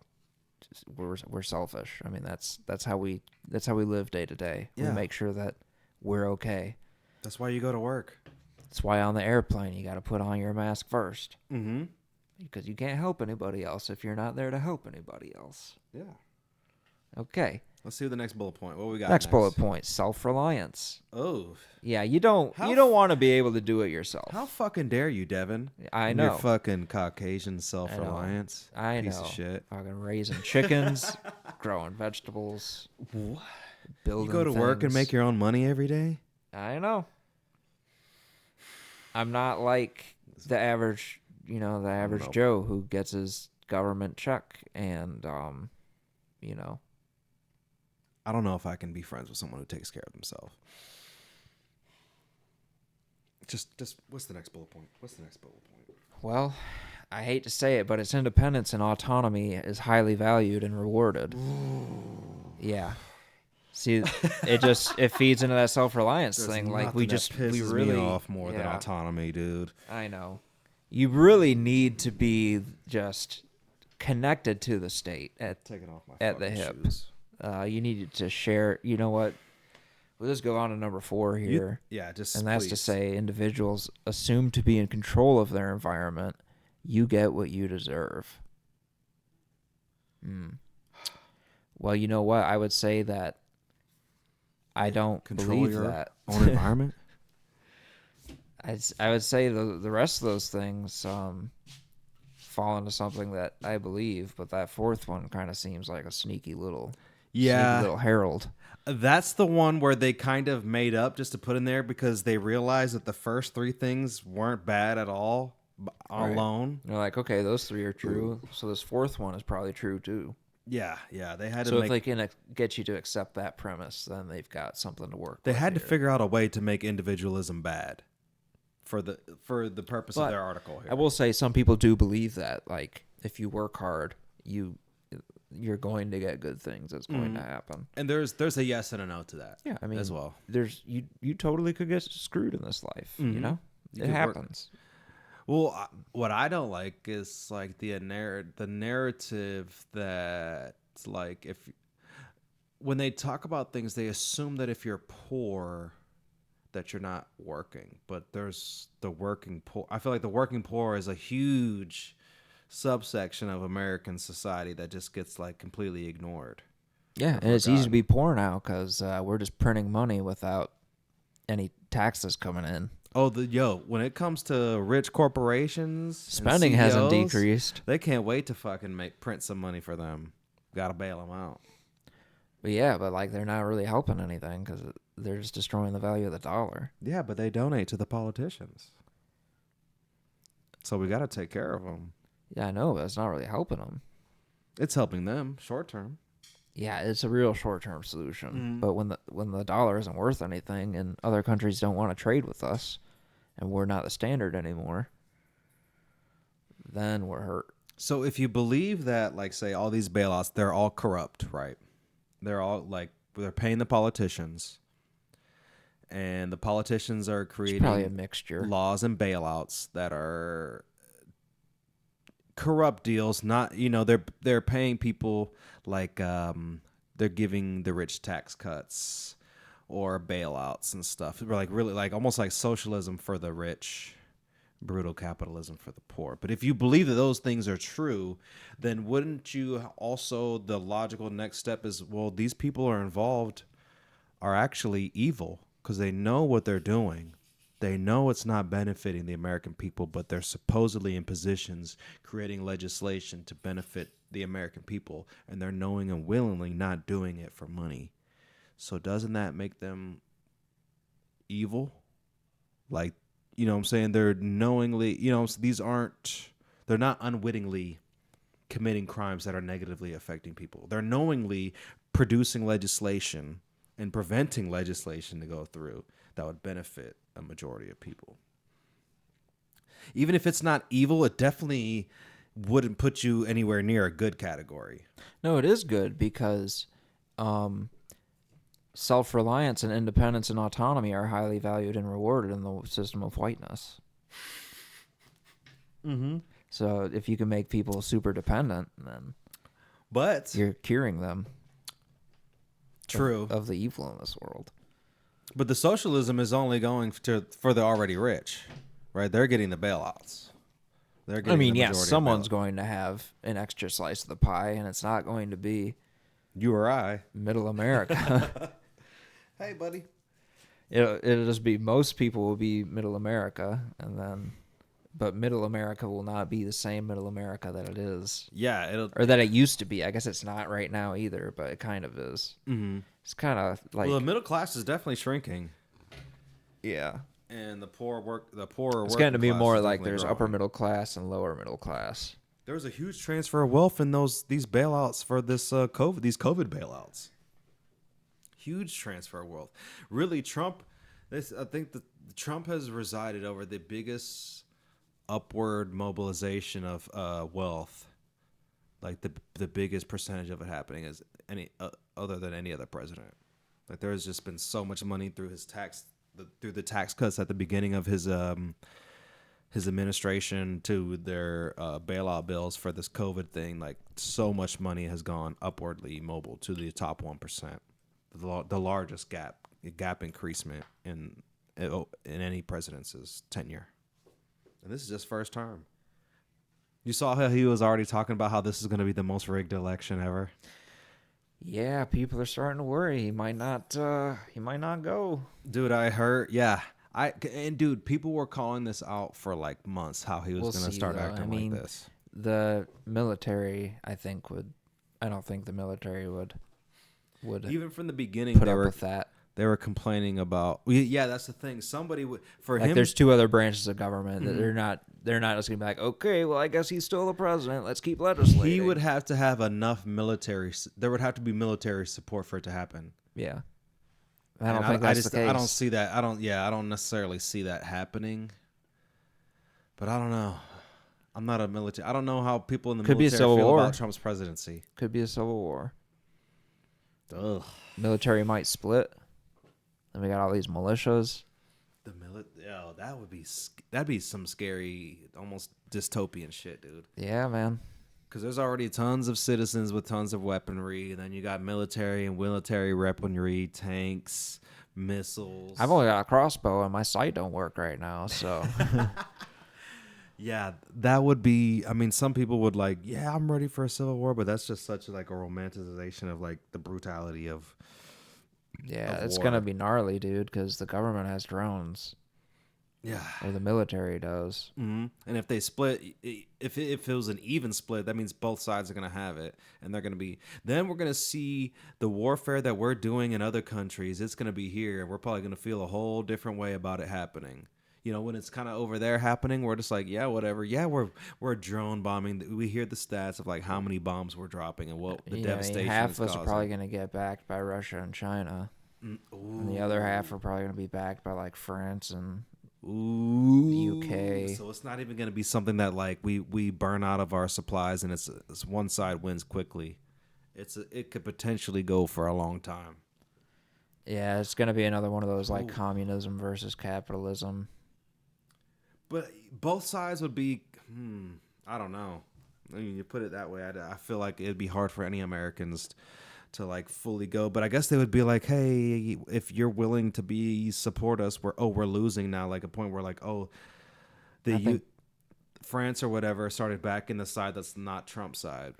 we're selfish. I mean, that's how we live day to day. We Yeah. make sure that we're okay. That's why you go to work. That's why on the airplane you got to put on your mask first, Mm-hmm. because you can't help anybody else if you're not there to help anybody else. Yeah. Okay. Let's see the next bullet point. What we got Next bullet point: self-reliance. Oh. Yeah, you don't want to be able to do it yourself. How fucking dare you, Devin? I And know. Your fucking Caucasian self-reliance. I Piece know. of shit. Fucking raising chickens, growing vegetables, building You go to work and things. make your own money every day? I know. I'm not like the average, know. Joe who gets his government check and, I don't know if I can be friends with someone who takes care of themselves. Just what's the next bullet point? well, I hate to say it, but its independence and autonomy is highly valued and rewarded. Yeah. See, it feeds into that self-reliance thing. Like we pisses really me off more than yeah. autonomy, dude. I know. You really need to be just connected to the state Taking off my at the fucking hip. shoes. You need to share. You know what? We'll just go on to number 4 here. Just And that's to please. say, individuals assume to be in control of their environment. You get what you deserve. Well, you know what? I would say that I don't Control believe your that. own environment. I would say the rest of those things fall into something that I believe, but that 4th one kind of seems like a sneaky little herald. That's the one where they kind of made up just to put in there because they realized that the first 3 things weren't bad at all alone. They're like, okay, those 3 are true, so this 4th one is probably true too. Yeah, they had to So make. if they can get you to accept that premise, then they've got something to work with. They had to here. figure out a way to make individualism bad for the purpose of But their article here. I will say some people do believe that, like, if you work hard, you're going to get good things. It's going to happen. And there's a yes and a no to that. Yeah, I mean, as well. There's you totally could get screwed in this life. You know, it could work. happens. Well, what I don't like is like the narrative that like if when they talk about things, they assume that if you're poor, that you're not working. But there's the working poor. I feel like the working poor is a huge subsection of American society that just gets like completely ignored. Yeah, and it's easy to be poor now because we're just printing money without any taxes coming in. Oh, when it comes to rich corporations, Spending and hasn't CEOs, decreased. They can't wait to fucking print some money for them. Got to bail them out. But yeah, but like they're not really helping anything because they're just destroying the value of the dollar. Yeah, but they donate to the politicians. So we got to take care of them. Yeah, I know, but it's not really helping them. It's helping them short term. Yeah, it's a real short-term solution. But when the dollar isn't worth anything and other countries don't want to trade with us and we're not the standard anymore, then we're hurt. So if you believe that, like, say, all these bailouts, they're all corrupt, right? They're all, like, they're paying the politicians. And the politicians are creating It's probably a mixture. laws and bailouts that are corrupt deals. Not, they're paying people like they're giving the rich tax cuts or bailouts and stuff. Like really, like almost like socialism for the rich, brutal capitalism for the poor. But if you believe that those things are true, then wouldn't you also, the logical next step is, well, these people are involved are actually evil because they know what they're doing. They know it's not benefiting the American people, but they're supposedly in positions creating legislation to benefit the American people, and they're knowing and willingly not doing it for money. So doesn't that make them evil? Like, you know what I'm saying? They're knowingly, these aren't, they're not unwittingly committing crimes that are negatively affecting people. They're knowingly producing legislation and preventing legislation to go through that would benefit a majority of people. Even if it's not evil, it definitely wouldn't put you anywhere near a good category. No, it is good because self-reliance and independence and autonomy are highly valued and rewarded in the system of whiteness. Mm-hmm. So if you can make people super dependent, then But you're curing them true. of the evil in this world. But the socialism is only going for the already rich, right? They're getting the bailouts. They're getting I mean, the yes, majority of someone's bailouts. going to have an extra slice of the pie, and it's not going to be You or I. middle America. Hey, buddy. It'll just be, most people will be middle America, but middle America will not be the same middle America that it is, Yeah, it'll. or that it used to be. I guess it's not right now either, but it kind of is. Mm-hmm. It's kind of like, Well, the middle class is definitely shrinking, yeah, and the poorer. it's going to be class more is like definitely there's growing. upper middle class and lower middle class. There was a huge transfer of wealth in these bailouts for these COVID bailouts. Huge transfer of wealth. Really, Trump. I think that Trump has resided over the biggest upward mobilization of wealth, like the biggest percentage of it happening is any other than any other president. Like there has just been so much money through through the tax cuts at the beginning of his administration to their bailout bills for this COVID thing. Like so much money has gone upwardly mobile to the top 1%, the largest gap increasement in any president's tenure. And this is just first term. You saw how he was already talking about how this is going to be the most rigged election ever. Yeah, people are starting to worry. He might not go. Dude, I heard. Yeah, dude, people were calling this out for like months. How he was We'll going to see, start though. acting I mean, like this. The military, I don't think the military would Even from the beginning, put up with that. they were complaining about. Yeah, that's the thing. Somebody would for Like, him. there's two other branches of government that they're not just gonna be like, okay, well, I guess he's still the president. Let's keep legislating. He would have to have enough military. There would have to be military support for it to happen. Yeah. I don't think that's the case. I don't see that. I don't necessarily see that happening. But I don't know. I'm not a military. I don't know how people in the Could be a military civil feel war. about Trump's presidency. Could be a civil war. Ugh. Military might split. Then we got all these militias. That'd be some scary, almost dystopian shit, dude. Yeah, man. Because there's already tons of citizens with tons of weaponry. And then you got military and military weaponry, tanks, missiles. I've only got a crossbow and my sight don't work right now, so Yeah, that would be. I mean, some people would like, yeah, I'm ready for a civil war, but that's just such like a romanticization of like the brutality of. yeah, Of it's war. gonna be gnarly, dude, because the government has drones, Yeah. or the military does. Mm-hmm. And if they split, if it was an even split, that means both sides are going to have it, and they're going to be. Then we're going to see the warfare that we're doing in other countries. It's going to be here, and we're probably going to feel a whole different way about it happening. You know, when it's kind of over there happening, we're just like, yeah, whatever. Yeah, we're drone bombing. We hear the stats of like how many bombs we're dropping and what the devastation. Half it's of us are causing. probably gonna get backed by Russia and China, and the other half are probably gonna be backed by like France and Ooh, UK. So it's not even going to be something that like we burn out of our supplies and it's one side wins quickly. It could potentially go for a long time. Yeah, it's gonna be another one of those like communism versus capitalism. But both sides would be, I don't know. I mean, you put it that way. I feel like it'd be hard for any Americans to like fully go. But I guess they would be like, hey, if you're willing to support us, we're losing now. Like a point where like, France or whatever started backing the side that's not Trump's side.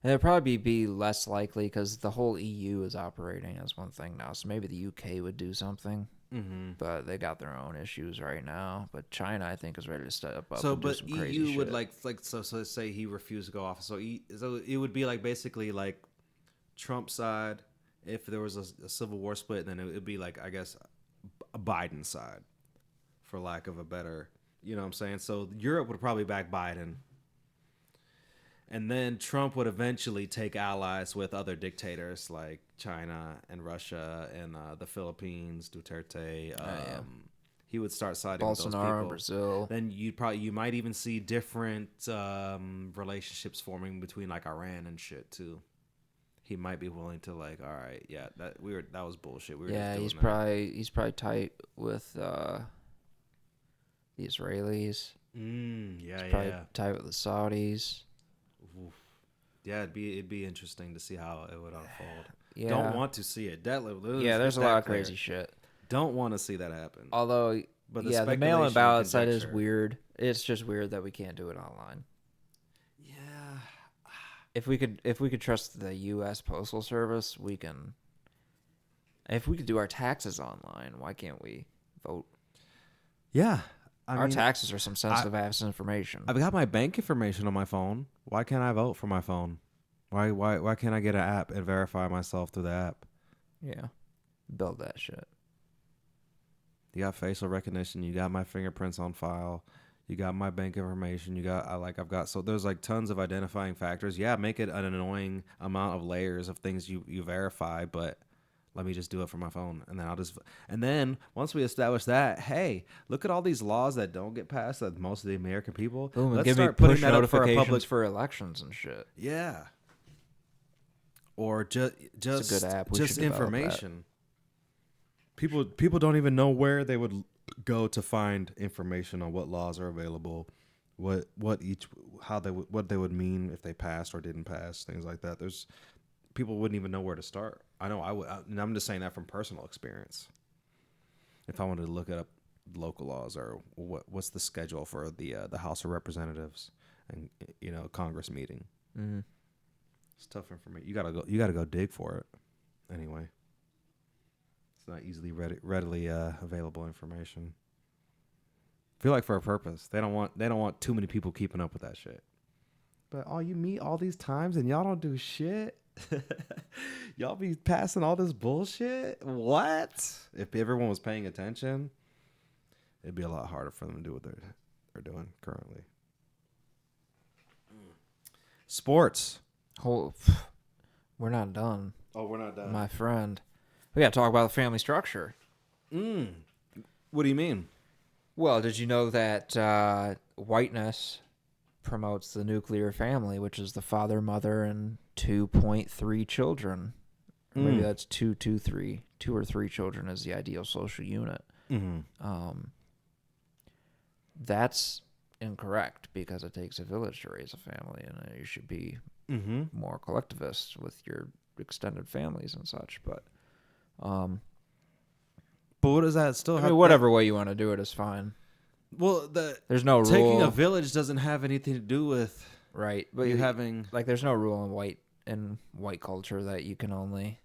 And it'd probably be less likely because the whole EU is operating as one thing now. So maybe the UK would do something. Mm-hmm. but they got their own issues right now. But China, I think, is ready to step up So, and do but some crazy EU would shit. so let's say he refused to go off. So it would be like basically like Trump side if there was a civil war split, then it would be like I guess a Biden side, for lack of a better, you know what I'm saying. So Europe would probably back Biden, and then Trump would eventually take allies with other dictators like China and Russia and the Philippines, Duterte. Yeah. He would start siding with those Bolsonaro in people. Brazil. Then you might even see different relationships forming between like Iran and shit too. He might be willing to like, all right, yeah, that was bullshit. We were just Yeah, doing he's probably tight with the Israelis. Yeah, He's probably yeah. tight with the Saudis. Oof. Yeah, it'd be interesting to see how it would unfold. Yeah. Don't want to see it. Yeah, there's a lot of crazy shit. Don't want to see that happen. Although, But yeah, the mail-in speculation and ballot site is conjecture. weird. It's just weird that we can't do it online. Yeah. If we could trust the U.S. Postal Service, we can. If we could do our taxes online, why can't we vote? Yeah. Our taxes are some sensitive ass information. I've got my bank information on my phone. Why can't I vote for my phone? Why can't I get an app and verify myself through the app? Yeah, build that shit. You got facial recognition. You got my fingerprints on file. You got my bank information. I've got so there's like tons of identifying factors. Yeah, make it an annoying amount of layers of things you verify, but let me just do it from my phone, and then once we establish that, hey, look at all these laws that don't get passed that most of the American people. Boom, and Let's give me start putting push that up for a notifications public. for elections and shit. Yeah. Or just It's a good app. We just should develop that. information. People don't even know where they would go to find information on what laws are available, what they would mean if they passed or didn't pass, things like that. There's people wouldn't even know where to start. I know I would, and I'm just saying that from personal experience. If I wanted to look up local laws or what's the schedule for the House of Representatives and Congress meeting, Mm-hmm. it's tough information. You gotta go dig for it. Anyway, it's not easily readily available information. I feel like for a purpose. They don't want too many people keeping up with that shit. But you meet all these times and y'all don't do shit. Y'all be passing all this bullshit. What? If everyone was paying attention, it'd be a lot harder for them to do what they're doing currently. Sports. We're not done. Oh, we're not done. My friend. We got to talk about the family structure. What do you mean? Well, did you know that whiteness promotes the nuclear family, which is the father, mother, and 2.3 children? Or maybe that's 2, 2 or 3 children is the ideal social unit. Mm-hmm. That's incorrect because it takes a village to raise a family, and you should be more collectivist with your extended families and such. But what does that still have? whatever way you want to do it is fine. Well, There's no rule. taking a village doesn't have anything to do with right, but you having like there's no rule in white culture that you can only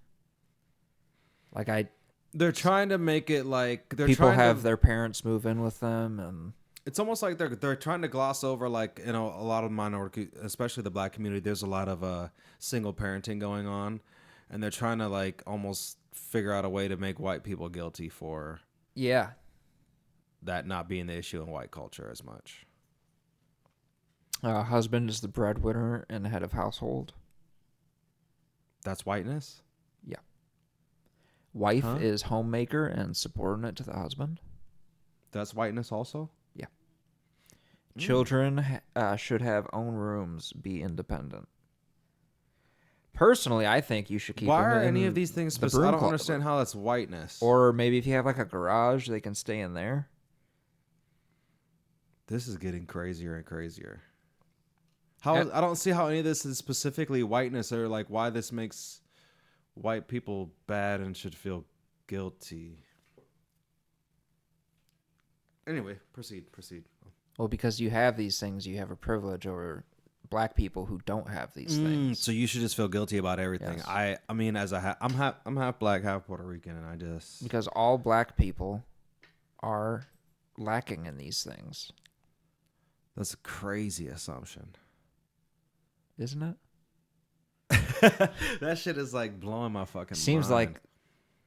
They're trying to make it like people have their parents move in with them, and it's almost like they're trying to gloss over like a lot of minority, especially the black community. There's a lot of single parenting going on, and they're trying to like almost figure out a way to make white people guilty for yeah. that not being the issue in white culture as much. Husband is the breadwinner and head of household. That's whiteness? Yeah. Wife is homemaker and subordinate to the husband. That's whiteness also? Yeah. Children should have own rooms, be independent. Personally, I think you should keep Why them are in any of these things the specific? I broom don't closet. understand how that's whiteness. Or maybe if you have like a garage, they can stay in there. This is getting crazier and crazier. I don't see how any of this is specifically whiteness or like why this makes white people bad and should feel guilty. Anyway, proceed. Well, because you have these things, you have a privilege over black people who don't have these things. So you should just feel guilty about everything. Yes. I mean, as I'm half black, half Puerto Rican, and I just Because all black people are lacking in these things, that's a crazy assumption. isn't it? That shit is like blowing my fucking Seems mind. like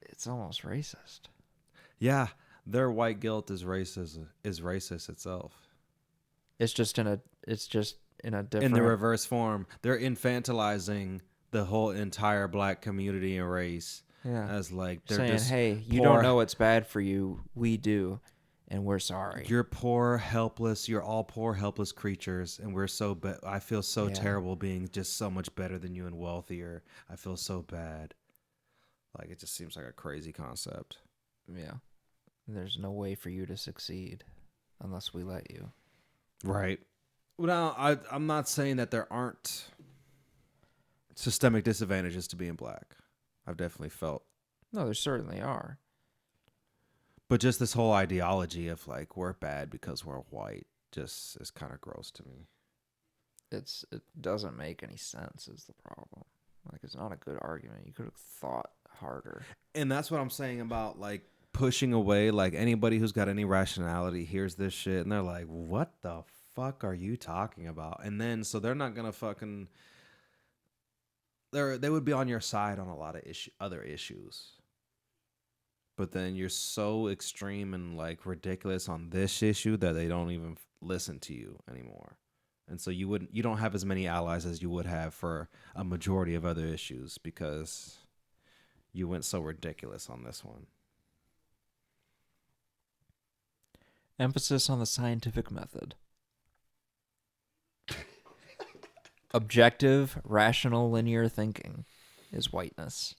it's almost racist. Yeah, their white guilt is racist itself. It's just in a different In the reverse form, they're infantilizing the whole entire black community and race yeah. as like they're Saying, just hey, you poor, don't know what's bad for you. We do, and we're sorry. You're poor, helpless. You're all poor, helpless creatures, and we're so. I feel so Yeah. terrible being just so much better than you and wealthier. I feel so bad. Like it just seems like a crazy concept. Yeah. There's no way for you to succeed unless we let you. Right. Well, I'm not saying that there aren't systemic disadvantages to being black. I've definitely felt. No, there certainly are. But just this whole ideology of like we're bad because we're white just is kind of gross to me. It doesn't make any sense is the problem. Like it's not a good argument. You could have thought harder. And that's what I'm saying about like pushing away like anybody who's got any rationality hears this shit and they're like, what the fuck are you talking about? And then so they're not gonna fucking they would be on your side on a lot of other issues. But then you're so extreme and like ridiculous on this issue that they don't even listen to you anymore. And so you don't have as many allies as you would have for a majority of other issues because you went so ridiculous on this one. Emphasis on the scientific method. Objective, rational, linear thinking is whiteness.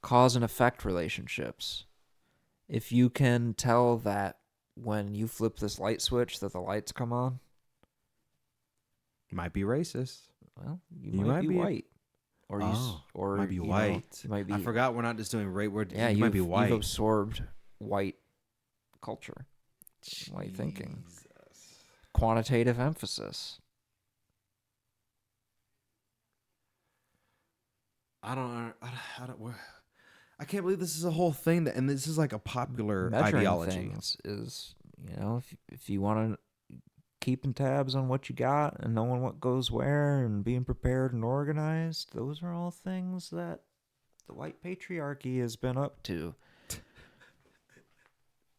Cause and effect relationships. If you can tell that when you flip this light switch that the lights come on, Might be racist. well, you might be white. Or might be you know, white. you might be. I forgot we're not just doing race. Yeah, you might be white. You've absorbed white culture, white thinking, quantitative emphasis. I can't believe this is a whole thing that, and this is like a popular ideology. Things is, if you want to keeping tabs on what you got and knowing what goes where and being prepared and organized, those are all things that the white patriarchy has been up to.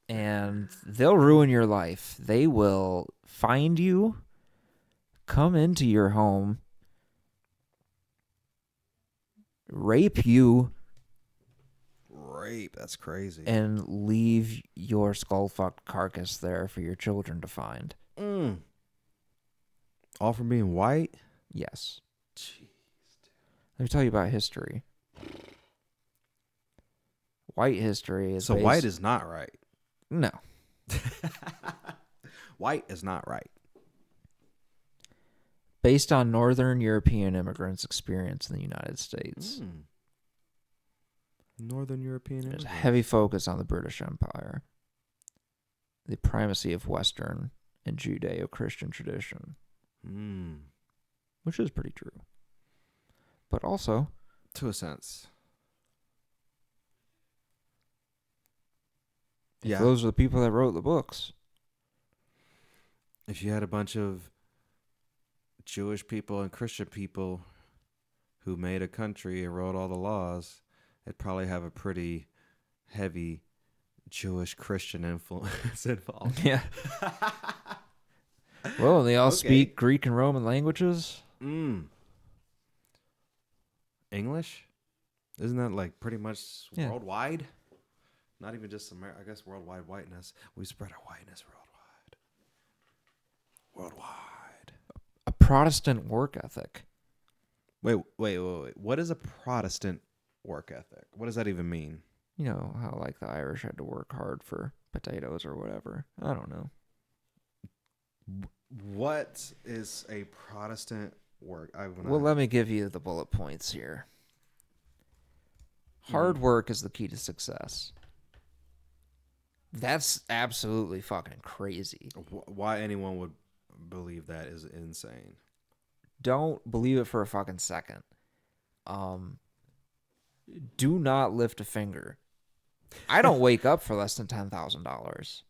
And they'll ruin your life. They will find you, come into your home, rape you. Rape, that's crazy. And leave your skull-fucked carcass there for your children to find. All from being white? Yes. Jeez. Let me tell you about history. White history is white is not right. No. White is not right. Based on Northern European immigrants' experience in the United States. Northern European immigrants. There's a heavy focus on the British Empire. The primacy of Western and Judeo-Christian tradition. Which is pretty true. But also, to a sense. Yeah. Those are the people that wrote the books. If you had a bunch of Jewish people and Christian people who made a country and wrote all the laws, it'd probably have a pretty heavy Jewish Christian influence involved. Yeah. Well, they all speak Greek and Roman languages. English? Isn't that like pretty much worldwide? Not even just America. I guess worldwide whiteness. We spread our whiteness worldwide. A Protestant work ethic. Wait. What is a Protestant work ethic? What does that even mean? You know how like the Irish had to work hard for potatoes or whatever. I don't know. What is a Protestant work? Well, let me give you the bullet points here. Hard work is the key to success. That's absolutely fucking crazy. Why anyone would believe that is insane. don't believe it for a fucking second. Um, do not lift a finger. I don't wake up for less than $10,000.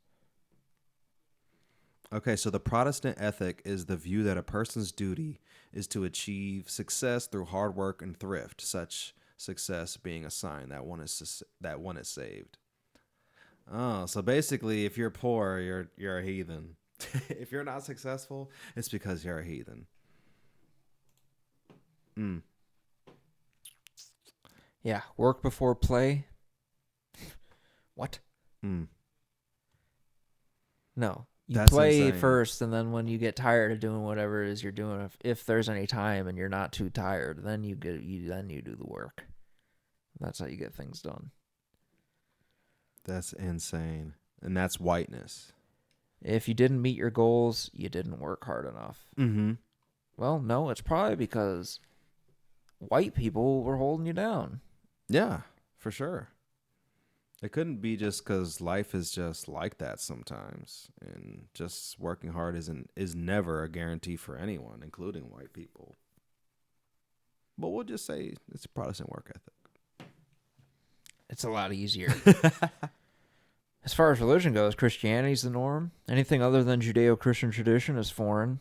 Okay, so the Protestant ethic is the view that a person's duty is to achieve success through hard work and thrift, such success being a sign that one is saved. Oh, so basically, if you're poor, you're a heathen. If you're not successful, it's because you're a heathen. Mm, Yeah, work before play. What? mm. No. You That's play insane. first, and then when you get tired of doing whatever it is you're doing, if there's any time and you're not too tired, then you do the work. That's how you get things done. That's insane. And that's whiteness. If you didn't meet your goals, you didn't work hard enough. Mm-hmm. Well, no, it's probably because white people were holding you down. Yeah, for sure. It couldn't be just because life is just like that sometimes, and just working hard is never a guarantee for anyone, including white people. But we'll just say it's a Protestant work It's a lot easier. ethic. As far as religion goes, Christianity's the norm. Anything other than Judeo-Christian tradition is foreign.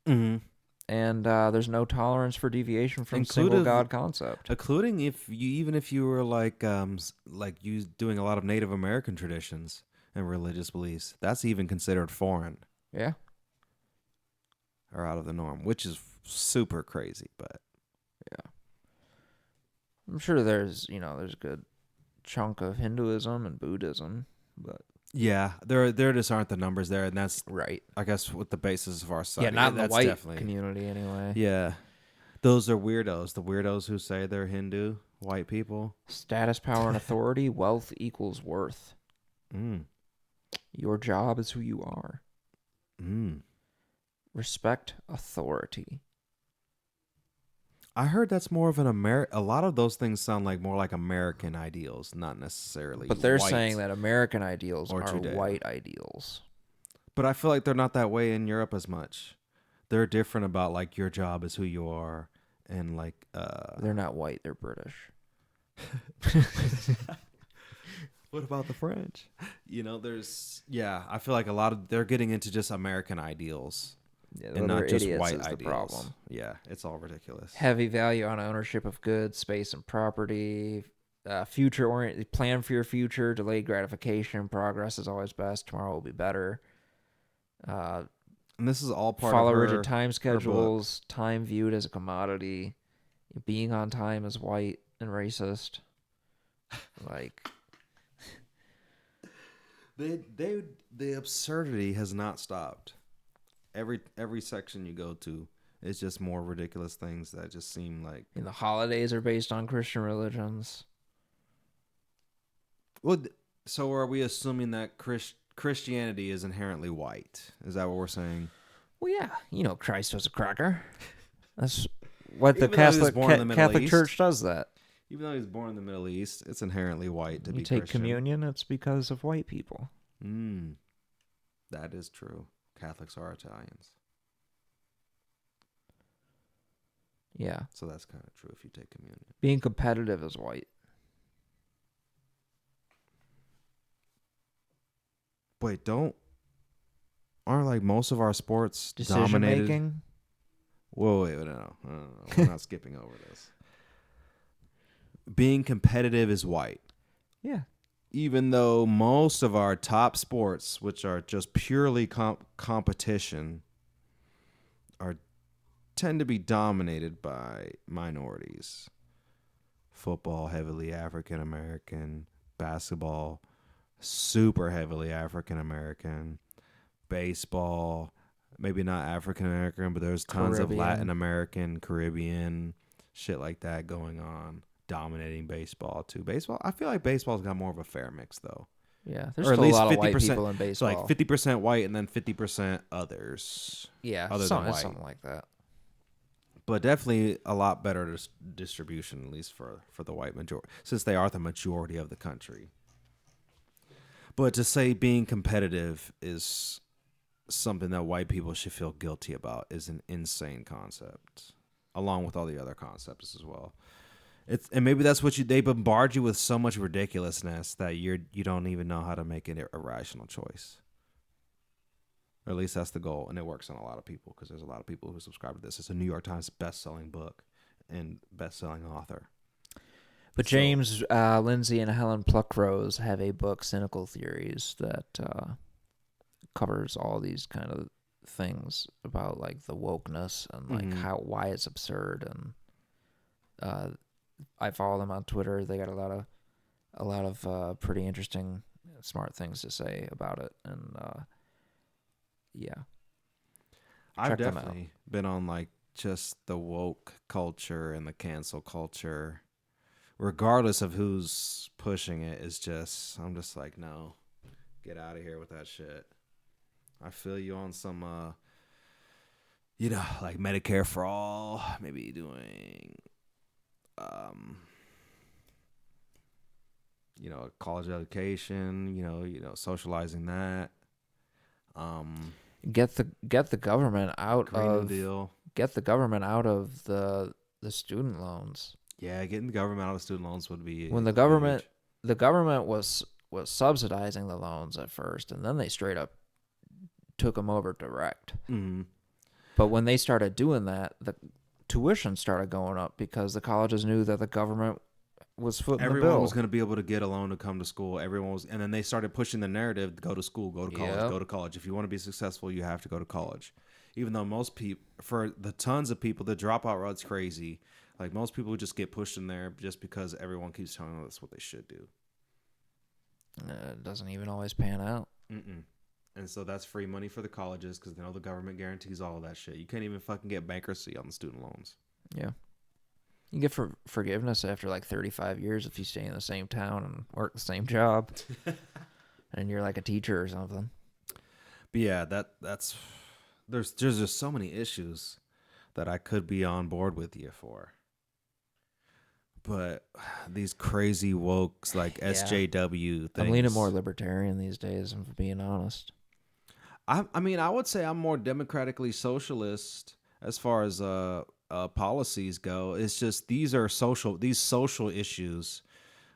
Mm-hmm. And there's no tolerance for deviation from single God concept. Including if you were like you doing a lot of Native American traditions and religious beliefs, that's even considered foreign Yeah. or out of the norm, which is super crazy. But Yeah. I'm sure there's a good chunk of Hinduism and Buddhism, but yeah, there just aren't the numbers there, and that's right. I guess with the basis of our Yeah, society. not in the That's white definitely community anyway. yeah. Those are weirdos. The weirdos who say they're Hindu, white people. Status, power, and authority, wealth equals worth. Mm. Your job is who you are. Mm. Respect authority. I heard that's more of an A lot of those things sound like more like American ideals, not necessarily. But they're white saying that American ideals or are Judeo. white ideals. But I feel like they're not that way in Europe as much. They're different about like your job is who you are, and like They're not white, they're British. What about the French? I feel like a lot of they're getting into just American ideals Yeah, and they're not just idiots white is the ideals. problem. Yeah, it's all ridiculous. Heavy value on ownership of goods, space, and property. Future oriented, plan for your future. Delayed gratification. Progress is always best. Tomorrow will be better. And this is all part of Follow rigid her time book. schedules. Time viewed as a commodity. Being on time is white and racist. Like, The absurdity has not stopped. Every section you go to, it's just more ridiculous things that just seem like. the holidays are based on Christian religions. Well, so are we assuming that Christianity is inherently white? Is that what we're saying? Well, yeah, Christ was a cracker. That's what the Even though he was born in the Middle Catholic East. Church does that. Even though he's born in the Middle East, it's inherently white to You be take Christian. communion, it's because of white people. That is true. Catholics are Italians, Yeah. so that's kind of true if you take communion. Being competitive is white. Wait, aren't like most of our sports Decision dominated? making. Whoa, wait, no. We're not skipping over this. Being competitive is white. Yeah. Even though most of our top sports, which are just purely competition, tend to be dominated by minorities. Football, heavily African American. Basketball, super heavily African American. Baseball, maybe not African American, but there's tons of Caribbean. Latin American, Caribbean, shit like that going on, dominating baseball too. Baseball, I feel like baseball's got more of a fair mix though. Yeah. There's Or at still a least lot of white 50%. people in So baseball. like 50% white and then 50% others. Yeah. other than white. Something like that. But definitely a lot better distribution, at least for the white majority, since they are the majority of the country. But to say being competitive is something that white people should feel guilty about is an insane concept. along with all the other concepts as well. And maybe that's what they bombard you with so much ridiculousness that you don't even know how to make an irrational choice. Or at least that's the goal, and it works on a lot of people because there's a lot of people who subscribe to this. It's a New York Times best-selling book and best-selling author. But So, James Lindsay and Helen Pluckrose have a book, Cynical Theories, that covers all these kind of things about like the wokeness and like why it's absurd. And I follow them on Twitter. They got a lot of pretty interesting, smart things to say about it. And yeah, I've check them out. definitely been on like just the woke culture and the cancel culture, regardless of who's pushing it. Is just I'm just like, no, get out of here with that shit. I feel you on some, like Medicare for all, maybe doing, college education, socializing that. Get the government out Green New of Deal. get the government out of the student loans. Yeah, getting the government out of student loans would be When huge. the government was subsidizing the loans at first, and then they straight up took them over direct. Mm-hmm. But when they started doing that, the tuition started going up because the colleges knew that the government was footing the Everyone bill. was going to be able to get a loan to come to school. Everyone was, and then they started pushing the narrative: go to school, go to college, Yep. go to college. If you want to be successful, you have to go to college. Even though most people, for the tons of people, the dropout rate's crazy. Like most people just get pushed in there just because everyone keeps telling them that's what they should do. It doesn't even always pan out. Mm-mm. And so that's free money for the colleges because they know the government guarantees all of that shit. You can't even fucking get bankruptcy on the student loans. Yeah. You get forgiveness after like 35 years if you stay in the same town and work the same job. And you're like a teacher or something. But yeah, that's there's just so many issues that I could be on board with you for. But these crazy wokes like SJW things. I'm leaning more libertarian these days, if I'm being honest. I mean, I would say I'm more democratically socialist as far as policies go. It's just these social issues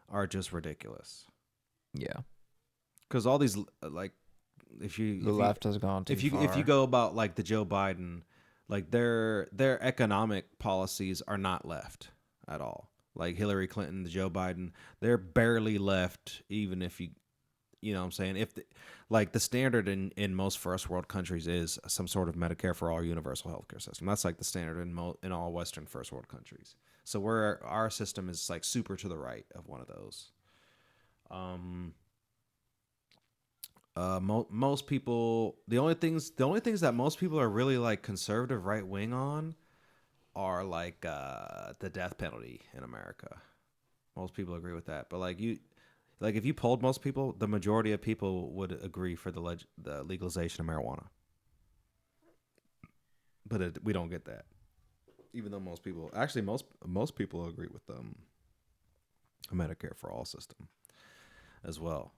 are just ridiculous. Yeah. Because all these like The left has gone too far. if you go about like the Joe Biden, like their economic policies are not left at all. Like Hillary Clinton, the Joe Biden, they're barely left. Even if you know what I'm saying, if like the standard in most first world countries is some sort of Medicare for all universal healthcare system. That's like the standard in all Western first world countries. So our system is like super to the right of one of those. Most people, the only things that most people are really like conservative right wing on are like the death penalty in America. Most people agree with that, but like if you polled most people, the majority of people would agree for the legalization of marijuana. But we don't get that, even though most people agree with a Medicare for all system as well.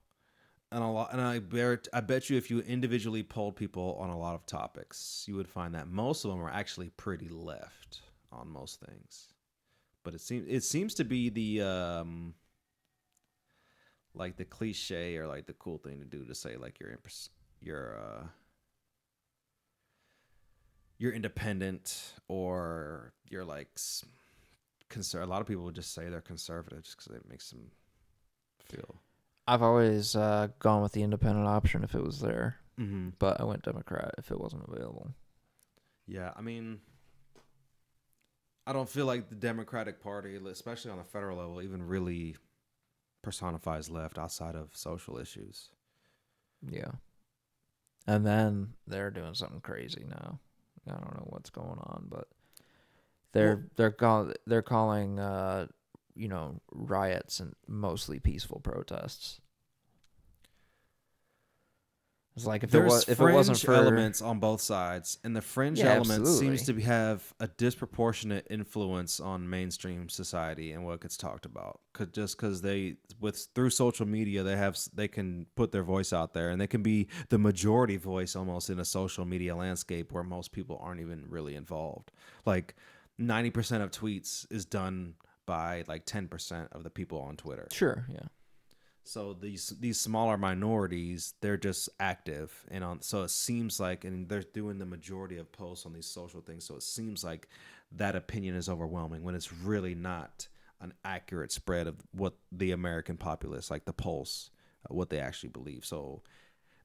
And I bet you if you individually polled people on a lot of topics, you would find that most of them are actually pretty left on most things. But it seems to be the like the cliche or like the cool thing to do to say like you're independent or you're like a lot of people would just say they're conservative just because it makes them feel. I've always gone with the independent option if it was there, Mm-hmm. but I went Democrat if it wasn't available. Yeah, I mean, I don't feel like the Democratic Party, especially on the federal level, even really personifies left outside of social issues. Yeah. And then they're doing something crazy now. I don't know what's going on, but they're calling riots and mostly peaceful protests. It's like if it wasn't for elements on both sides, and the fringe element seems to have a disproportionate influence on mainstream society and what gets talked about. Just because through social media they can put their voice out there, and they can be the majority voice almost in a social media landscape where most people aren't even really involved. Like 90% of tweets is done by like 10% of the people on Twitter. Sure, yeah. So these smaller minorities, they're just active and on. So it seems like, and they're doing the majority of posts on these social things. So it seems like that opinion is overwhelming when it's really not an accurate spread of what the American populace, like the pulse, what they actually believe. So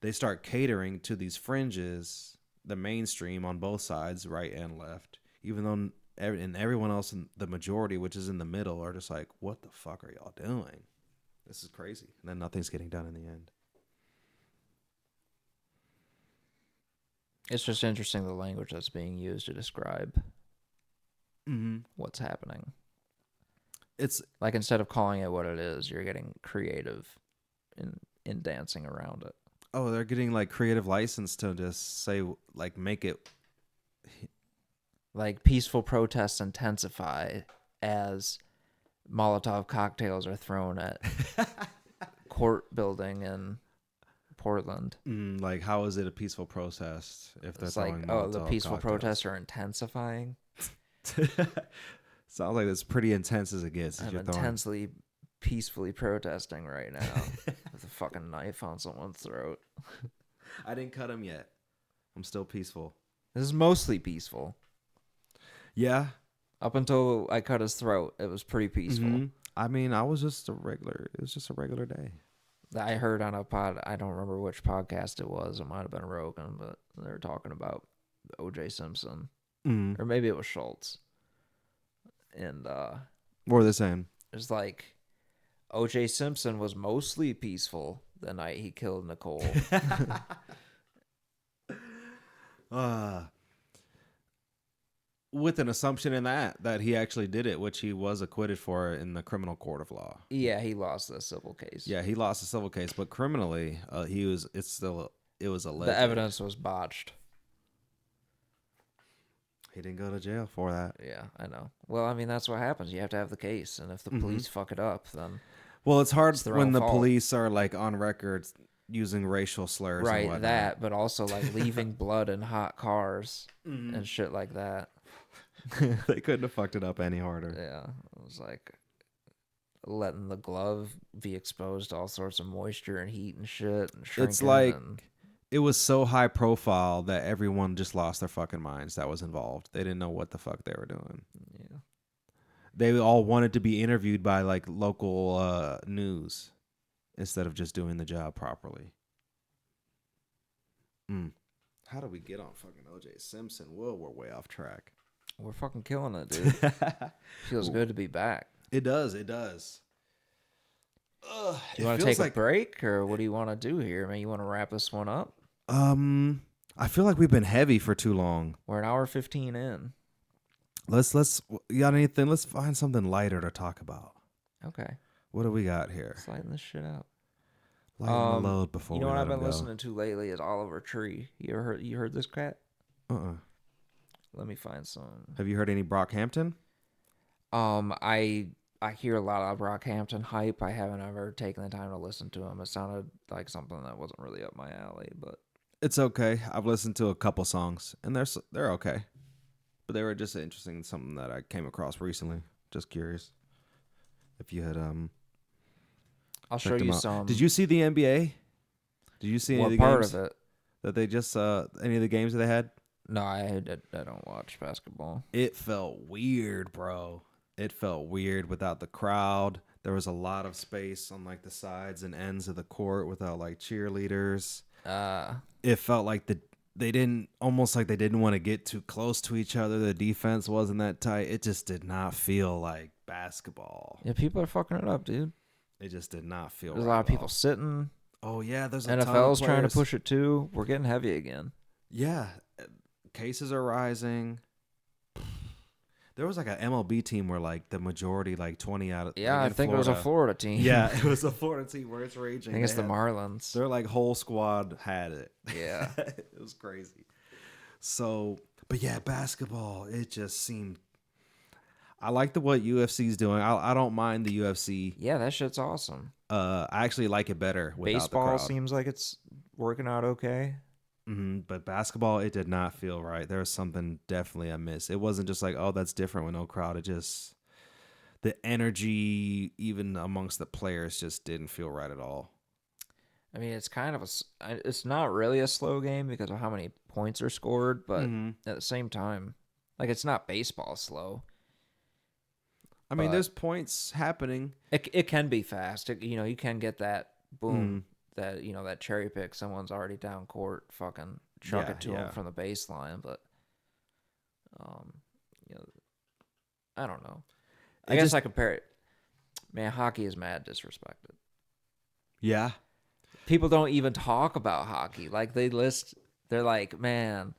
they start catering to these fringes, the mainstream on both sides, right and left, even though and everyone else in the majority, which is in the middle, are just like, what the fuck are y'all doing? This is crazy. And then nothing's getting done in the end. It's just interesting the language that's being used to describe what's happening. It's Like, instead of calling it what it is, you're getting creative in dancing around it. oh, they're getting like creative license to just say like make it Like, peaceful protests intensify as Molotov cocktails are thrown at court building in Portland. like how is it a peaceful protest if they're It's like, throwing oh, the Molotov peaceful cocktails? protests are intensifying. Sounds like it's pretty intense as it gets. I'm intensely, peacefully protesting right now with a fucking knife on someone's throat. I didn't cut him yet. I'm still peaceful. This is mostly peaceful. Yeah. Up until I cut his throat, it was pretty peaceful. Mm-hmm. I mean, it was just a regular day. I heard on a pod, I don't remember which podcast it was. It might have been Rogan, but they were talking about O.J. Simpson. Or maybe it was Schultz. And what were they saying? it's like, O.J. Simpson was mostly peaceful the night he killed Nicole. With an assumption in that he actually did it, which he was acquitted for in the criminal court of law. Yeah, he lost the civil case. Yeah, he lost the civil case, but criminally, it was alleged. The evidence was botched. He didn't go to jail for that. Yeah, I know. Well, I mean, that's what happens. You have to have the case, and if the police fuck it up, then Well, it's hard their when own the fault. police are like on record using racial slurs. And right, whatnot. that, but also like leaving blood in hot cars and shit like that. They couldn't have fucked it up any harder. Yeah, it was like letting the glove be exposed to all sorts of moisture and heat and shit. And It's like it was so high profile that everyone just lost their fucking minds that was involved. They didn't know what the fuck they were doing. yeah. They all wanted to be interviewed by like local news instead of just doing the job properly. How do we get on fucking O.J. Simpson? Whoa, we're way off track. We're fucking killing it, dude. Feels good to be back. It does. It does. You want to take a break, or what do you want to do here, man? You want to wrap this one up? I feel like we've been heavy for too long. We're an hour 15 in. Let's you got anything? Let's find something lighter to talk about. Okay. What do we got here? Sliding this shit out. Lighten the load before you know we what let I've been him go. listening to lately is Oliver Tree. You heard this cat? Let me find some. Have you heard any Brockhampton? I hear a lot of Brockhampton hype. I haven't ever taken the time to listen to him. It sounded like something that wasn't really up my alley, but It's okay. I've listened to a couple songs, and they're okay, but they were just interesting. Something that I came across recently. Just curious if you had I'll show checked them you out. some. Did you see the NBA? Did you see any What of the part games of it? that they just any of the games that they had? No, I don't watch basketball. It felt weird, bro. It felt weird without the crowd. There was a lot of space on like the sides and ends of the court without like cheerleaders. It felt like they didn't want to get too close to each other. The defense wasn't that tight. It just did not feel like basketball. Yeah, people are fucking it up, dude. It just did not feel. There's right a lot of at people all. sitting. Oh yeah, there's a ton of NFL's trying to players. push it too. We're getting heavy again. Yeah, cases are rising. There was like an MLB team where like the majority, like 20 out of Yeah, like I think it was a Florida team. Yeah, it was a Florida team where it's raging. I think it's They the had- Marlins. Their like whole squad had it. Yeah. It was crazy. So, but yeah, basketball. It just seemed. I like what UFC's doing. I don't mind the UFC. Yeah, that shit's awesome. I actually like it better without the Baseball crowd. seems like it's working out okay. But basketball, it did not feel right. There was something definitely amiss. It wasn't just like, oh, that's different with no crowd. It just the energy, even amongst the players, just didn't feel right at all. I mean, it's kind of it's not really a slow game because of how many points are scored, but Mm-hmm. at the same time, like it's not baseball slow, I mean, but there's points happening. it can be fast. You can get that Mm, boom, that that cherry pick. Someone's already down court, fucking chuck yeah, it to him yeah. from the baseline. But um, you know, I don't know. I It guess just, I compare it. Man, hockey is mad disrespected. yeah. People don't even talk about hockey. Like they're like, man,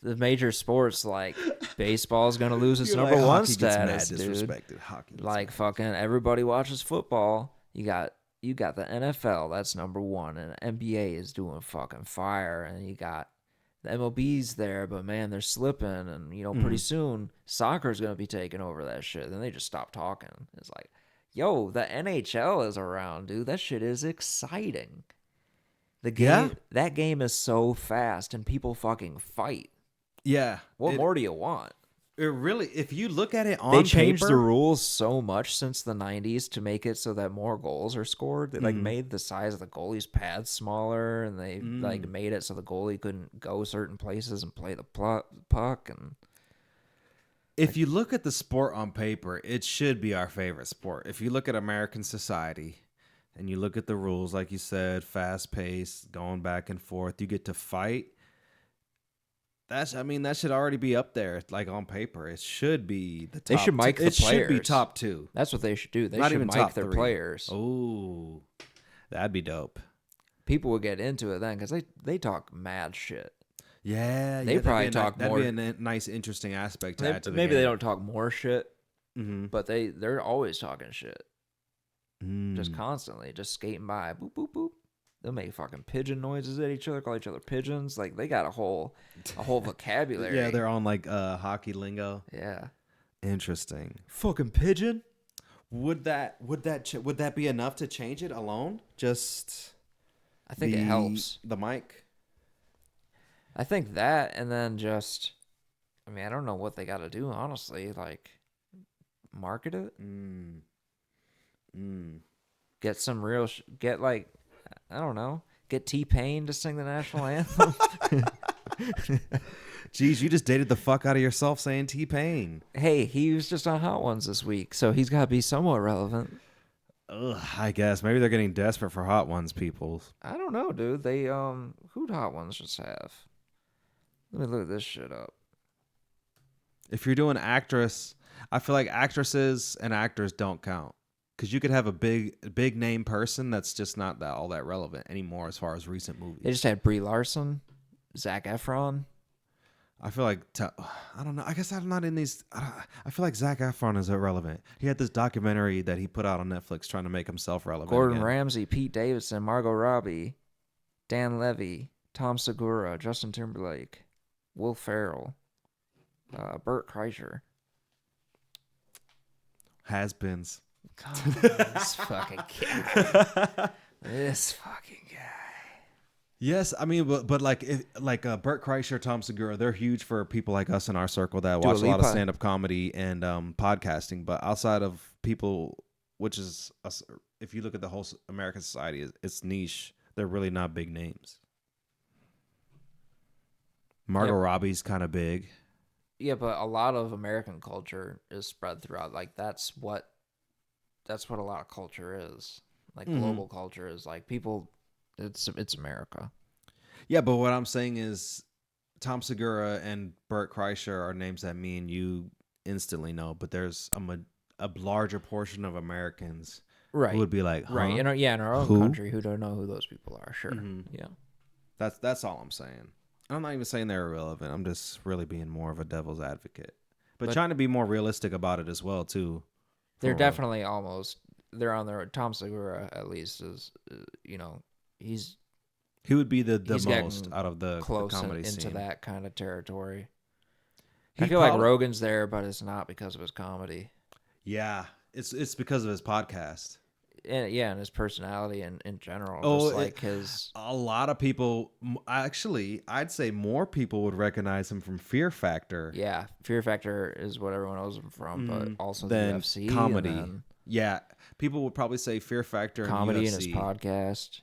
the major sports like baseball's gonna lose its You're number like, one hockey gets mad status, dude. disrespected. Hockey gets Like mad fucking everybody watches football. You got the NFL, that's number one, and the NBA is doing fucking fire, and you got the MLB's there, but man, they're slipping, and pretty disrespected. soon soccer's gonna be taking over that shit. Then they just stop talking. It's like, yo, the NHL is around, dude. That shit is exciting. The Yeah, that game is so fast, and people fucking fight. yeah. What more do you want? It really, if you look at it They on changed the paper, rules so much since the 90s to make it so that more goals are scored. They like mm, made the size of the goalie's pads smaller, and they like mm. made it so the goalie couldn't go certain places and play the puck. And If you look at the sport on paper, it should be our favorite sport. If you look at American society and you look at the rules, like you said, fast paced, going back and forth, you get to fight. I mean, that should already be up there, like on paper. It should be the they top should two. mic the It should be players. top two. That's what they should do. They Not should even mic top their three. players. Oh, that'd be dope. People would get into it then because they talk mad shit. Yeah, They yeah. probably talk that'd more. be a nice, interesting aspect to add to the Maybe they game. don't talk more shit, Mm-hmm. but they're always talking shit, just Mm. constantly, just skating by, boop boop boop. They'll make fucking pigeon noises at each other, call each other pigeons. Like they got a whole vocabulary. Yeah, they're on like hockey lingo. Yeah, Interesting. fucking pigeon. Would that be enough to change it alone? Just I think it helps. the mic. I think that, and then just, I mean, I don't know what they got to do, honestly. Like, market it, Mm. Mm. get some real, get like, I don't know, get T-Pain to sing the national anthem. Jeez, you just dated the fuck out of yourself saying T-Pain. Hey, he was just on Hot Ones this week, so he's got to be somewhat relevant. Ugh, I guess maybe they're getting desperate for hot ones, people. I don't know, dude. They who'd Hot Ones just have? Let me look this shit up. If you're doing actress, I feel like actresses and actors don't count because you could have a big name person that's just not that all that relevant anymore as far as recent movies. They just had Brie Larson, Zac Efron. I feel like I don't know. I guess I'm not in these. I feel like Zac Efron is irrelevant. He had this documentary that he put out on Netflix trying to make himself relevant. Gordon again. Ramsay, Pete Davidson, Margot Robbie, Dan Levy, Tom Segura, Justin Timberlake, Will Ferrell, Burt Kreischer. Has-beens. God, this fucking guy. This fucking guy. Yes, I mean, but like Burt Kreischer, Tom Segura, they're huge for people like us in our circle that Dua watch a lot of Lipa. stand-up comedy and podcasting. But outside of people, which is us, if you look at the whole American society, it's niche. They're really not big names. Margot Yep. Robbie's kind of big. Yeah, but a lot of American culture is spread throughout. Like that's what a lot of culture is. Like global culture is like people. It's America. Yeah, but what I'm saying is Tom Segura and Burt Kreischer are names that me and you instantly know, but there's a larger portion of Americans Right. who would be like, huh? Right. In our own Who? country, who don't know who those people are. Sure. Mhm. Yeah. That's all I'm saying. I'm not even saying they're irrelevant. I'm just really being more of a devil's advocate, but trying to be more realistic about it as well too. They're For- definitely they're on their Tom Segura at least is he's He would be the he's most getting out of the close comedy into scene. that kind of territory. I He feel like probably- Rogan's there, but it's not because of his comedy. Yeah, it's because of his podcast. and his personality in general, Oh, just like his. a lot of people, actually, I'd say more people would recognize him from Fear Factor Yeah, Fear Factor is what everyone knows him from, but also the than UFC, and comedy. then Yeah, people would probably say Fear Factor and comedy in his UFC. podcast.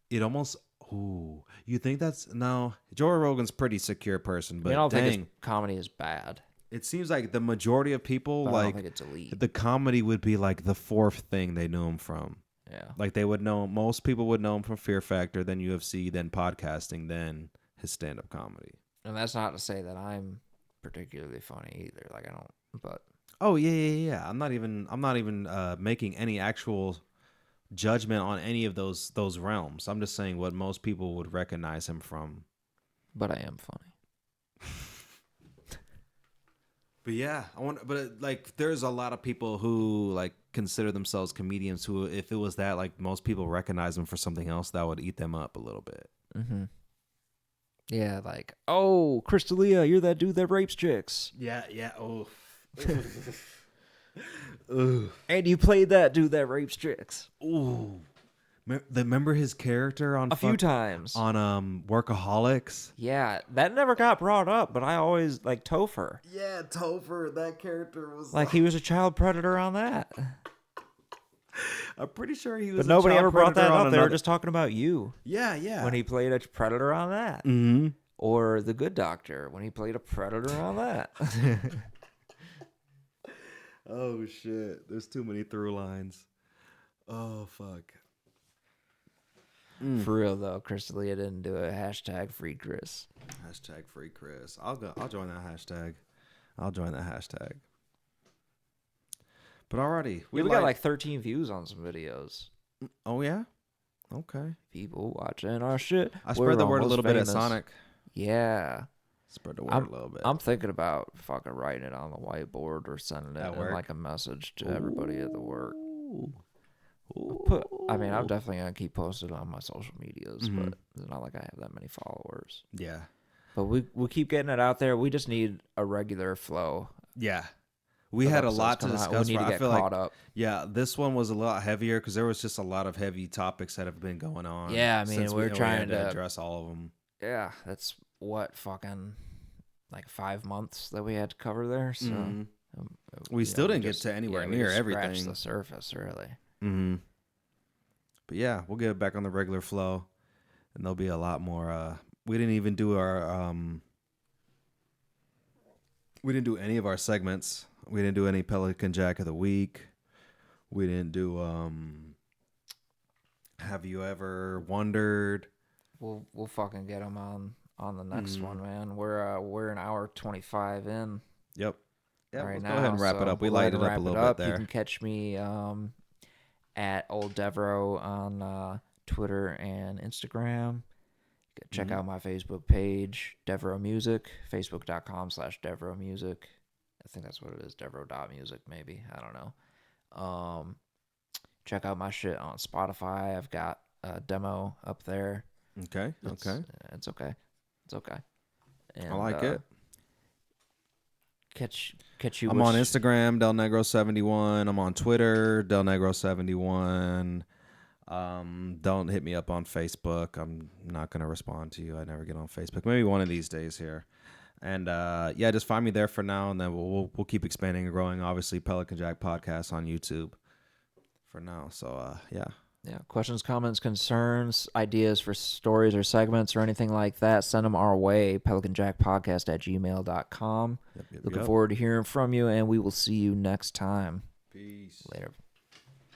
It almost. Ooh, you think that's no? Joe Rogan's pretty secure person, I mean, I but don't think his dang, comedy is bad, it seems like the majority of people but I don't like think it's elite. the comedy would be like the fourth thing they knew him from. Yeah. Like they would know most people would know him from Fear Factor, then UFC, then podcasting, then his stand-up comedy. And that's not to say that I'm particularly funny either. Like I don't, but Oh yeah. I'm not even making any actual judgment on any of those realms. I'm just saying what most people would recognize him from. I am funny. But yeah, I want. But like, there's a lot of people who like consider themselves comedians who, if it was that, like most people recognize them for something else that would eat them up a little bit. Mm-hmm. Yeah, like, oh, Crystalia, you're that dude that rapes chicks. Yeah. Oh. And you played that dude that rapes chicks Ooh. Remember his character on a few times. on Workaholics? Yeah, that never got brought up, but I always like Topher. Yeah, Topher, that character was Like he was a child predator on that. I'm pretty sure he was. But nobody a child ever brought that predator on up. They were another- just talking about you Yeah. when he played a predator on that. Mm-hmm. Or The Good Doctor when he played a predator on that. Oh shit! There's too many through lines. Oh fuck. For real though, Crystalia didn't do a hashtag free Chris. Hashtag free Chris. I'll join that hashtag. I'll join that hashtag. But alrighty, We got like 13 views on some videos. Oh yeah. Okay. People watching our shit. I spread the word a little bit at Sonic. Yeah. Spread the word a little bit. I'm thinking about fucking writing it on the whiteboard or sending it At in work? like a message to everybody at the work. Ooh. I'm definitely gonna keep posted on my social medias, Mm-hmm. but it's not like I have that many followers. Yeah. But we'll keep getting it out there. We just need a regular flow. Yeah. We of had a episodes lot to coming out. discuss. We need to I get feel caught like, up. yeah, this one was a lot heavier because there was just a lot of heavy topics that have been going on. Yeah, I mean, since we're we trying had to address all of them. Yeah, that's what fucking like 5 months that we had to cover there. So We still didn't get to we anywhere just near scratched everything. the surface, really. Mm-hmm. But yeah, we'll get back on the regular flow, and there'll be a lot more. We didn't even do our. We didn't do any of our segments. We didn't do any Pelican Jack of the Week. We didn't do. Have you ever wondered? We'll fucking get them on the next one, man. We're an hour 25 in. Yep. Yeah, right let's now. go ahead and wrap it up. We we'll go ahead lighted and up a wrap little it up. bit there. You can catch me at Old Devereaux on Twitter and Instagram. Check out my Facebook page, Devereaux Music, facebook.com/Devereaux Music. I think that's what it is, Devereaux.music maybe. I don't know. Check out my shit on Spotify. I've got a demo up there. Okay. It's okay. It's okay. And, I like it. Catch you. I'm on Instagram, Del Negro71. I'm on Twitter, Del Negro71. Don't hit me up on Facebook. I'm not gonna respond to you. I never get on Facebook. Maybe one of these days here. And yeah, just find me there for now, and then we'll keep expanding and growing. Obviously, Pelican Jack podcast on YouTube for now. So yeah. Yeah, questions, comments, concerns, ideas for stories or segments or anything like that, send them our way, pelicanjackpodcast@gmail.com. Looking forward to hearing from you, and we will see you next time. Peace. Later.